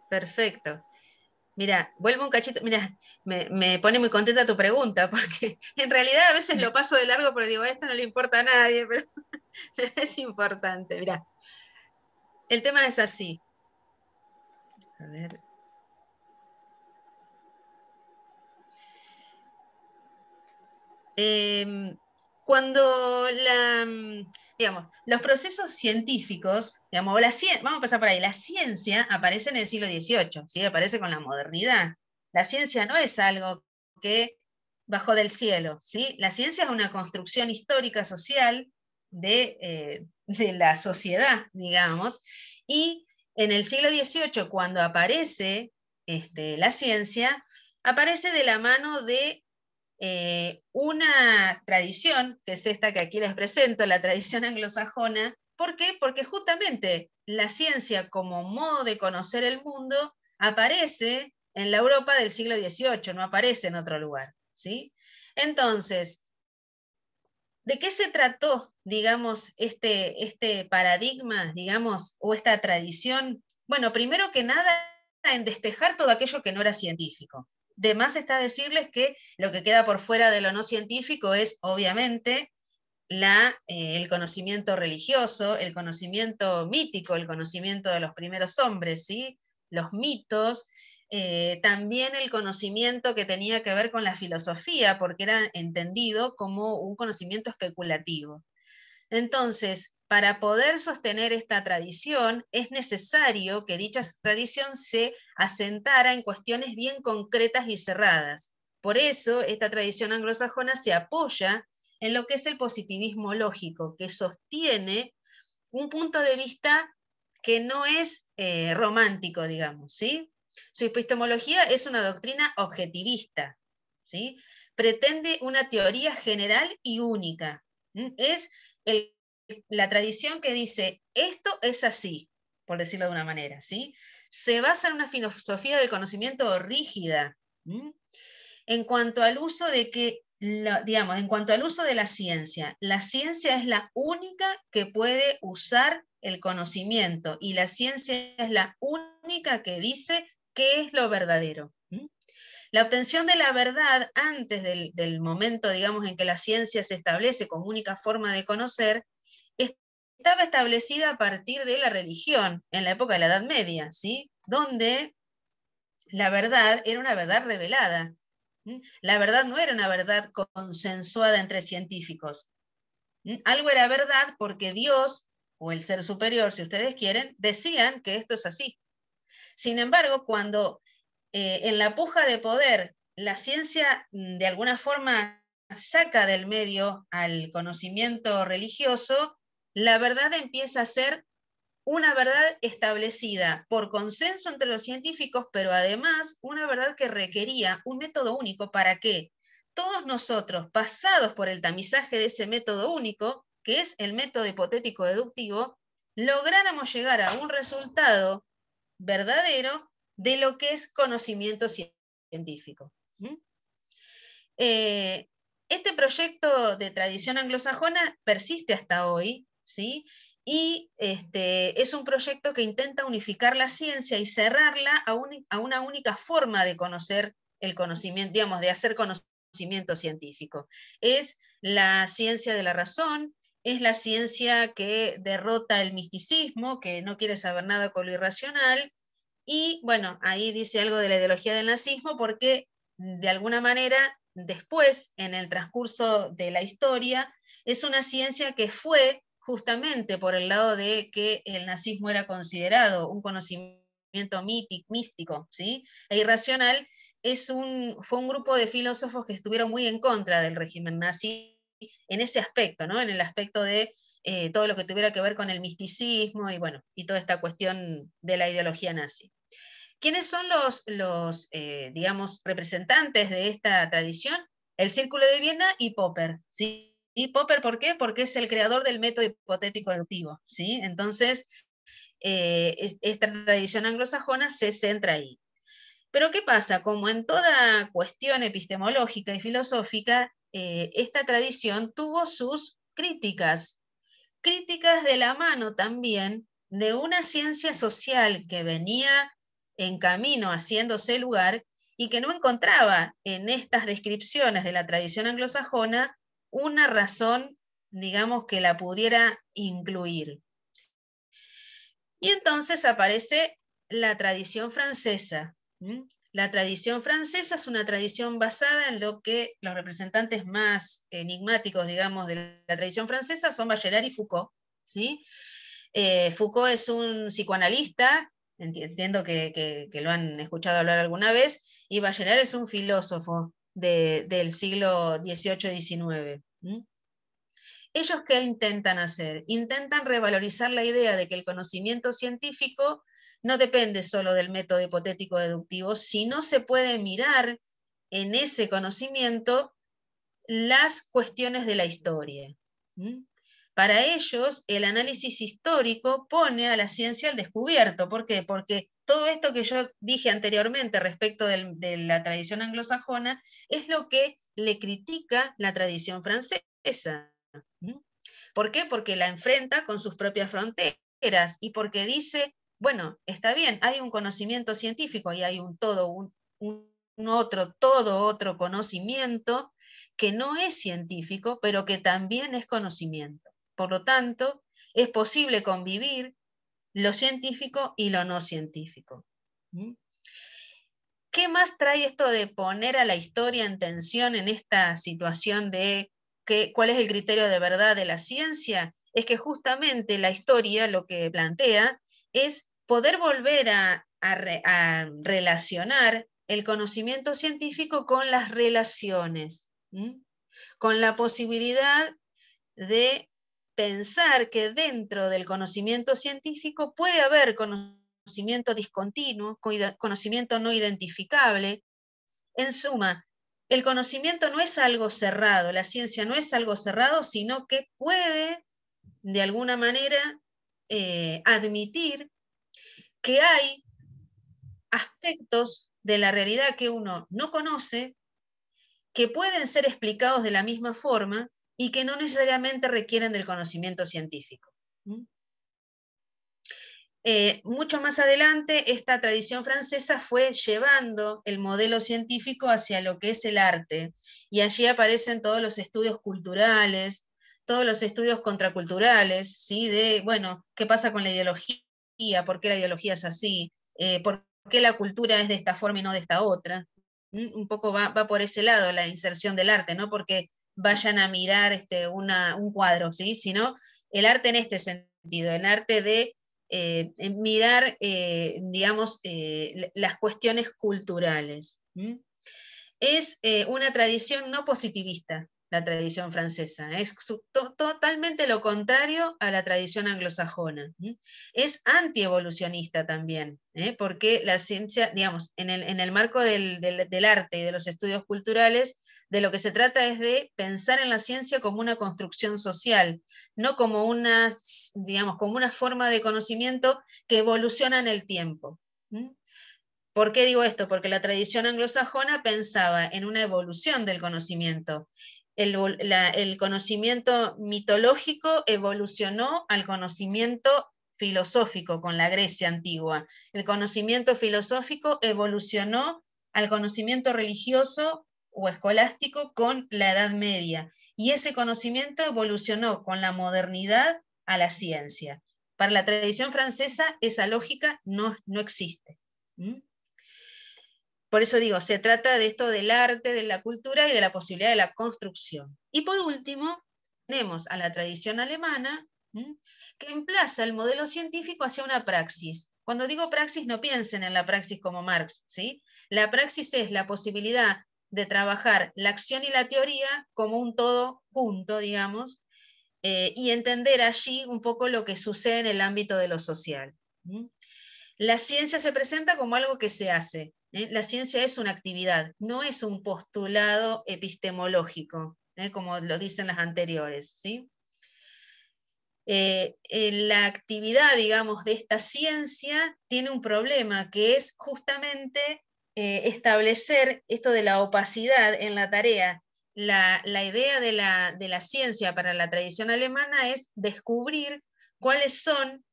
Perfecto. Mira, vuelvo un cachito, mira, me pone muy contenta tu pregunta, porque en realidad a veces lo paso de largo porque digo, esto no le importa a nadie, pero es importante. Mira, el tema es así. A ver. Cuando digamos, los procesos científicos, digamos, vamos a pasar por ahí, la ciencia aparece en el siglo XVIII, ¿sí? Aparece con la modernidad. La ciencia no es algo que bajó del cielo, ¿sí? La ciencia es una construcción histórica social de la sociedad, digamos, y en el siglo XVIII, cuando aparece la ciencia, aparece de la mano de una tradición, que es esta que aquí les presento, la tradición anglosajona. ¿Por qué? Porque justamente la ciencia como modo de conocer el mundo aparece en la Europa del siglo XVIII, no aparece en otro lugar, ¿sí? Entonces, ¿de qué se trató, digamos, este paradigma, digamos, o esta tradición? Bueno, primero que nada, en despejar todo aquello que no era científico. De más está decirles que lo que queda por fuera de lo no científico es, obviamente, el conocimiento religioso, el conocimiento mítico, el conocimiento de los primeros hombres, ¿sí? Los mitos, también el conocimiento que tenía que ver con la filosofía, porque era entendido como un conocimiento especulativo. Entonces, para poder sostener esta tradición, es necesario que dicha tradición se asentara en cuestiones bien concretas y cerradas. Por eso, esta tradición anglosajona se apoya en lo que es el positivismo lógico, que sostiene un punto de vista que no es romántico, digamos, ¿sí? Su epistemología es una doctrina objetivista, ¿sí? Pretende una teoría general y única. Es la tradición que dice, esto es así, por decirlo de una manera, ¿sí? Se basa en una filosofía del conocimiento rígida, en cuanto al uso de en cuanto al uso de la ciencia es la única que puede usar el conocimiento y la ciencia es la única que dice qué es lo verdadero. La obtención de la verdad antes del momento, digamos, en que la ciencia se establece como única forma de conocer, estaba establecida a partir de la religión, en la época de la Edad Media, ¿sí? Donde la verdad era una verdad revelada. La verdad no era una verdad consensuada entre científicos. Algo era verdad porque Dios, o el ser superior, si ustedes quieren, decían que esto es así. Sin embargo, cuando en la puja de poder la ciencia de alguna forma saca del medio al conocimiento religioso, la verdad empieza a ser una verdad establecida por consenso entre los científicos, pero además una verdad que requería un método único para que todos nosotros, pasados por el tamizaje de ese método único, que es el método hipotético deductivo, lográramos llegar a un resultado verdadero de lo que es conocimiento científico. Este proyecto de tradición anglosajona persiste hasta hoy, ¿sí? Y es un proyecto que intenta unificar la ciencia y cerrarla a una única forma de conocer el conocimiento, digamos, de hacer conocimiento científico. Es la ciencia de la razón, es la ciencia que derrota el misticismo, que no quiere saber nada con lo irracional, y bueno, ahí dice algo de la ideología del nazismo, porque de alguna manera después, en el transcurso de la historia, es una ciencia que fue justamente por el lado de que el nazismo era considerado un conocimiento místico, ¿sí? E irracional. Fue un grupo de filósofos que estuvieron muy en contra del régimen nazi en ese aspecto, ¿no? En el aspecto de todo lo que tuviera que ver con el misticismo y, bueno, y toda esta cuestión de la ideología nazi. ¿Quiénes son los digamos, representantes de esta tradición? El Círculo de Viena y Popper, ¿sí? ¿Y Popper por qué? Porque es el creador del método hipotético deductivo, ¿sí? Entonces, esta tradición anglosajona se centra ahí. Pero ¿qué pasa? Como en toda cuestión epistemológica y filosófica, esta tradición tuvo sus críticas de la mano también de una ciencia social que venía en camino haciéndose lugar y que no encontraba en estas descripciones de la tradición anglosajona una razón, digamos, que la pudiera incluir. Y entonces aparece la tradición francesa. La tradición francesa es una tradición basada en lo que los representantes más enigmáticos, digamos, de la tradición francesa son Bachelard y Foucault, ¿sí? Foucault es un psicoanalista, entiendo que lo han escuchado hablar alguna vez, y Bachelard es un filósofo del siglo XVIII-XIX. ¿Ellos qué intentan hacer? Intentan revalorizar la idea de que el conocimiento científico no depende solo del método hipotético deductivo, sino se puede mirar en ese conocimiento las cuestiones de la historia. Para ellos, el análisis histórico pone a la ciencia al descubierto. ¿Por qué? Porque todo esto que yo dije anteriormente respecto de la tradición anglosajona es lo que le critica la tradición francesa. ¿Por qué? Porque la enfrenta con sus propias fronteras y porque dice, bueno, está bien, hay un conocimiento científico y hay todo otro conocimiento que no es científico, pero que también es conocimiento. Por lo tanto, es posible convivir lo científico y lo no científico. ¿Qué más trae esto de poner a la historia en tensión en esta situación de cuál es el criterio de verdad de la ciencia? Es que justamente la historia lo que plantea es poder volver a relacionar el conocimiento científico con las relaciones, con la posibilidad de pensar que dentro del conocimiento científico puede haber conocimiento discontinuo, conocimiento no identificable. En suma, el conocimiento no es algo cerrado, la ciencia no es algo cerrado, sino que puede, de alguna manera, admitir que hay aspectos de la realidad que uno no conoce, que pueden ser explicados de la misma forma y que no necesariamente requieren del conocimiento científico. Mucho más adelante, esta tradición francesa fue llevando el modelo científico hacia lo que es el arte, y allí aparecen todos los estudios culturales, todos los estudios contraculturales, ¿sí? De, bueno, ¿qué pasa con la ideología? ¿Por qué la ideología es así? ¿Por qué la cultura es de esta forma y no de esta otra? Un poco va por ese lado la inserción del arte, no porque vayan a mirar un cuadro, ¿sí? Sino el arte en este sentido, el arte de mirar, digamos, las cuestiones culturales. Es una tradición no positivista, la tradición francesa. Es totalmente lo contrario a la tradición anglosajona. Es antievolucionista también, porque la ciencia, digamos, en el marco del arte y de los estudios culturales, de lo que se trata es de pensar en la ciencia como una construcción social, no como digamos, como una forma de conocimiento que evoluciona en el tiempo. ¿Por qué digo esto? Porque la tradición anglosajona pensaba en una evolución del conocimiento. El conocimiento mitológico evolucionó al conocimiento filosófico con la Grecia antigua. El conocimiento filosófico evolucionó al conocimiento religioso o escolástico con la Edad Media. Y ese conocimiento evolucionó con la modernidad a la ciencia. Para la tradición francesa esa lógica no existe. Por eso digo, se trata de esto del arte, de la cultura y de la posibilidad de la construcción. Y por último, tenemos a la tradición alemana, que emplaza el modelo científico hacia una praxis. Cuando digo praxis, no piensen en la praxis como Marx, ¿sí? La praxis es la posibilidad de trabajar la acción y la teoría como un todo junto, digamos, y entender allí un poco lo que sucede en el ámbito de lo social. La ciencia se presenta como algo que se hace. La ciencia es una actividad, no es un postulado epistemológico, como lo dicen las anteriores. ¿Sí? La actividad, digamos, de esta ciencia tiene un problema, que es justamente establecer esto de la opacidad en la tarea. La idea de la ciencia para la tradición alemana es descubrir cuáles son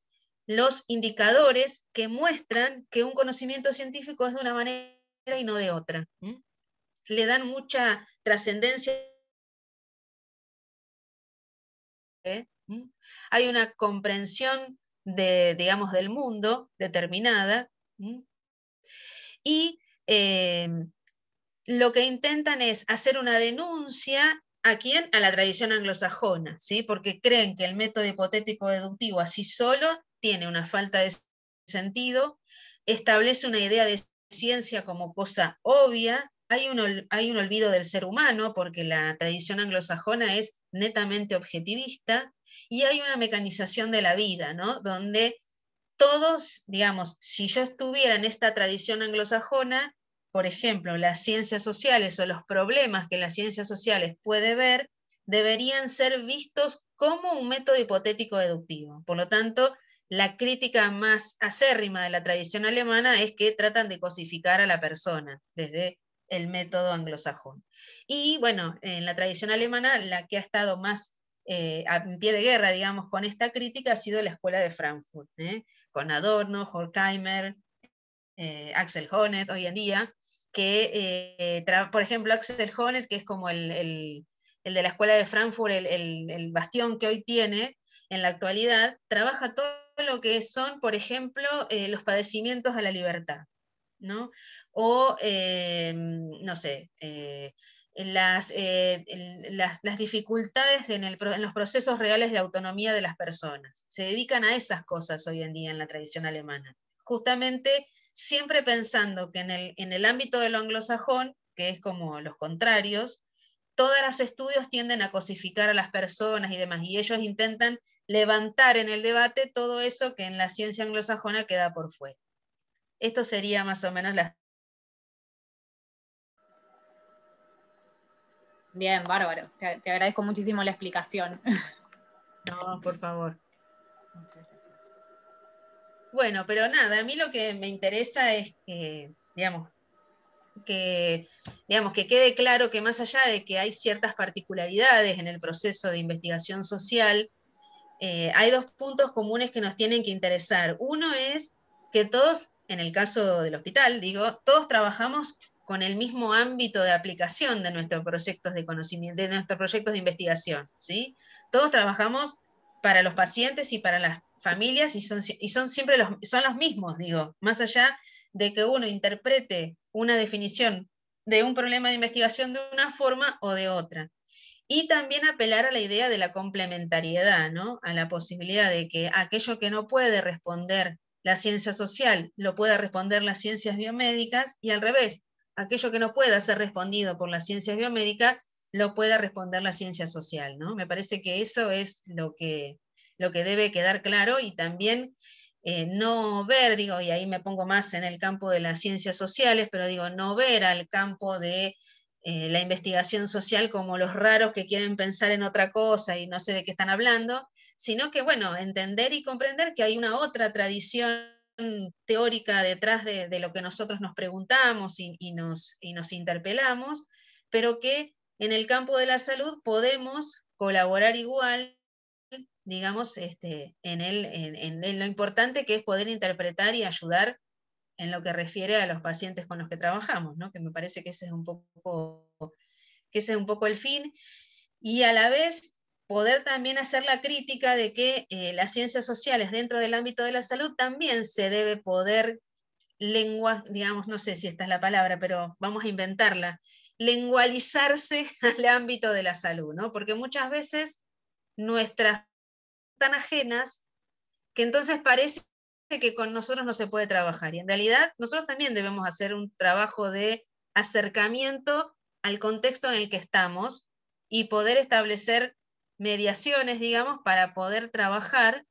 los indicadores que muestran que un conocimiento científico es de una manera y no de otra. Le dan mucha trascendencia. Hay una comprensión digamos, del mundo determinada. Y lo que intentan es hacer una denuncia ¿a quién? A la tradición anglosajona, ¿sí? Porque creen que el método hipotético deductivo así solo tiene una falta de sentido, establece una idea de ciencia como cosa obvia, hay un olvido del ser humano, porque la tradición anglosajona es netamente objetivista, y hay una mecanización de la vida, ¿no? Donde todos, digamos, si yo estuviera en esta tradición anglosajona, por ejemplo, las ciencias sociales o los problemas que las ciencias sociales puede ver, deberían ser vistos como un método hipotético deductivo. Por lo tanto, la crítica más acérrima de la tradición alemana es que tratan de cosificar a la persona desde el método anglosajón. Y bueno, en la tradición alemana, la que ha estado más en pie de guerra, digamos, con esta crítica ha sido la escuela de Frankfurt, con Adorno, Horkheimer, Axel Honneth hoy en día, que, por ejemplo, Axel Honneth, que es como el de la escuela de Frankfurt, el bastión que hoy tiene en la actualidad, trabaja todo lo que son, por ejemplo, los padecimientos a la libertad, ¿no? O, no sé, las dificultades en los procesos reales de autonomía de las personas. Se dedican a esas cosas hoy en día en la tradición alemana. Justamente siempre pensando que en el ámbito de lo anglosajón, que es como los contrarios, todos los estudios tienden a cosificar a las personas y demás, y ellos intentan levantar en el debate todo eso que en la ciencia anglosajona queda por fuera. Esto sería más o menos la...
Bien, bárbaro. Te agradezco muchísimo la explicación.
No, por favor. Muchas gracias. Bueno, pero nada, a mí lo que me interesa es que, digamos, que quede claro que más allá de que hay ciertas particularidades en el proceso de investigación social, hay dos puntos comunes que nos tienen que interesar. Uno es que todos, en el caso del hospital, digo, todos trabajamos con el mismo ámbito de aplicación de nuestros proyectos de conocimiento, de nuestros proyectos de investigación, ¿sí? Todos trabajamos para los pacientes y para las familias y son siempre son los mismos, digo, más allá de que uno interprete una definición de un problema de investigación de una forma o de otra. Y también apelar a la idea de la complementariedad, ¿no? A la posibilidad de que aquello que no puede responder la ciencia social lo pueda responder las ciencias biomédicas, y al revés, aquello que no pueda ser respondido por las ciencias biomédicas lo pueda responder la ciencia social, ¿no? Me parece que eso es lo que debe quedar claro, y también no ver, digo, y ahí me pongo más en el campo de las ciencias sociales, pero digo, no ver al campo de la investigación social como los raros que quieren pensar en otra cosa y no sé de qué están hablando, sino que, bueno, entender y comprender que hay una otra tradición teórica detrás de lo que nosotros nos preguntamos y nos interpelamos, pero que en el campo de la salud podemos colaborar igual, digamos, en lo importante que es poder interpretar y ayudar en lo que refiere a los pacientes con los que trabajamos, ¿no? Que me parece que ese es un poco el fin, y a la vez poder también hacer la crítica de que las ciencias sociales dentro del ámbito de la salud también se debe poder digamos, no sé si esta es la palabra, pero vamos a inventarla, lengualizarse al ámbito de la salud, ¿no? Porque muchas veces nuestras tan ajenas que entonces parece que con nosotros no se puede trabajar. Y en realidad nosotros también debemos hacer un trabajo de acercamiento al contexto en el que estamos y poder establecer mediaciones, digamos, para poder trabajar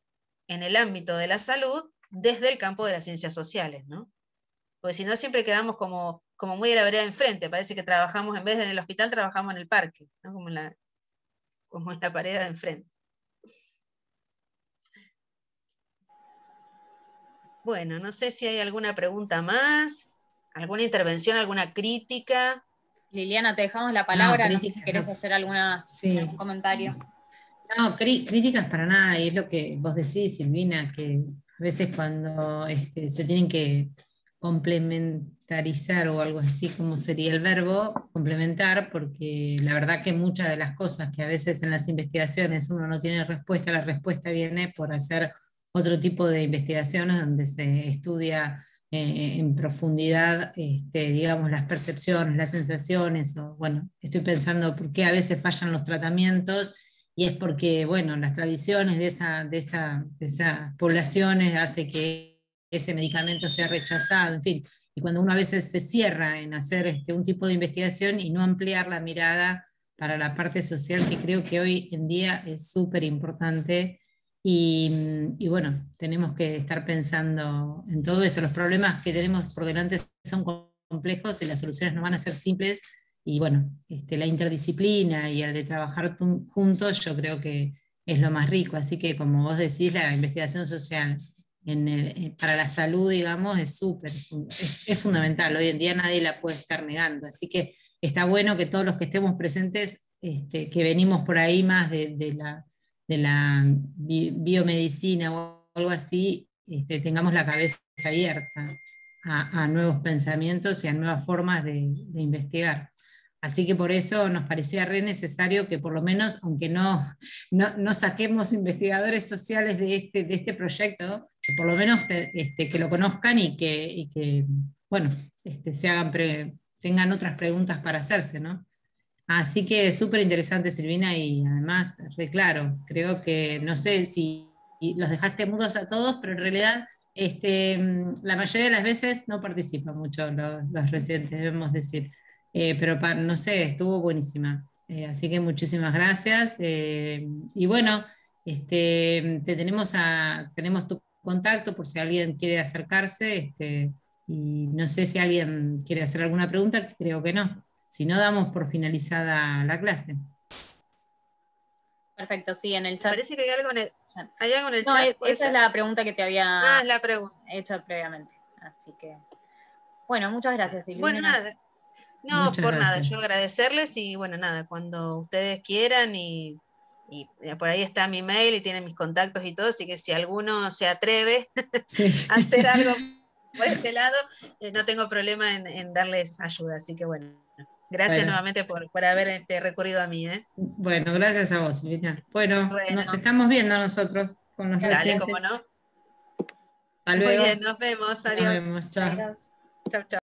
en el ámbito de la salud desde el campo de las ciencias sociales, ¿no? Porque si no siempre quedamos como muy de la vereda de enfrente, parece que trabajamos, en vez de en el hospital, trabajamos en el parque, ¿no? Como en la pared de enfrente. Bueno, no sé si hay alguna pregunta más, alguna intervención, alguna crítica.
Liliana, te dejamos la palabra, no sé si querés
No.
hacer algún comentario.
No, críticas para nada, y es lo que vos decís, Silvina, que a veces cuando se tienen que complementarizar o algo así, como sería el verbo, complementar, porque la verdad que muchas de las cosas que a veces en las investigaciones uno no tiene respuesta, la respuesta viene por hacer otro tipo de investigaciones donde se estudia en profundidad, digamos, las percepciones, las sensaciones, o bueno, estoy pensando por qué a veces fallan los tratamientos, y es porque, bueno, las tradiciones de esas poblaciones hace que ese medicamento sea rechazado, en fin. Y cuando uno a veces se cierra en hacer un tipo de investigación y no ampliar la mirada para la parte social, que creo que hoy en día es súper importante. Y bueno, tenemos que estar pensando en todo eso. Los problemas que tenemos por delante son complejos y las soluciones no van a ser simples, y bueno, la interdisciplina y el de trabajar juntos yo creo que es lo más rico. Así que como vos decís, la investigación social para la salud, digamos, es súper, es fundamental. Hoy en día nadie la puede estar negando. Así que está bueno que todos los que estemos presentes, que venimos por ahí más de la biomedicina o algo así, tengamos la cabeza abierta a nuevos pensamientos y a nuevas formas de investigar. Así que por eso nos parecía re necesario que por lo menos, aunque no saquemos investigadores sociales de este proyecto, que por lo menos que lo conozcan y que bueno, tengan otras preguntas para hacerse, ¿no? Así que súper interesante, Silvina, y además, re claro, creo que, no sé si los dejaste mudos a todos, pero en realidad la mayoría de las veces no participan mucho los residentes, debemos decir. Pero no sé, estuvo buenísima. Así que muchísimas gracias. Y bueno, tenemos tu contacto por si alguien quiere acercarse. Y no sé si alguien quiere hacer alguna pregunta, creo que no. Si no, damos por finalizada la clase.
Perfecto, sí, en el chat.
Parece que hay algo en el
no,
chat.
Esa es la pregunta que te había
la pregunta.
hecho previamente. Así que, bueno, muchas gracias, Silvina.
Bueno, nada. No,
Muchas
por
gracias.
nada, yo agradecerles y bueno, nada, cuando ustedes quieran y por ahí está mi mail y tienen mis contactos y todo, así que si alguno se atreve
sí.
a hacer algo por este lado no tengo problema en darles ayuda. Así que bueno, gracias nuevamente por haber recurrido a mí.
Bueno, gracias a vos, Silvina. Bueno,
Bueno,
nos estamos viendo nosotros con los
dale,
residentes.
cómo no.
Hasta
Muy
luego.
bien, nos vemos.
Nos
Adiós.
vemos, chao.
Adiós.
Chau, chau.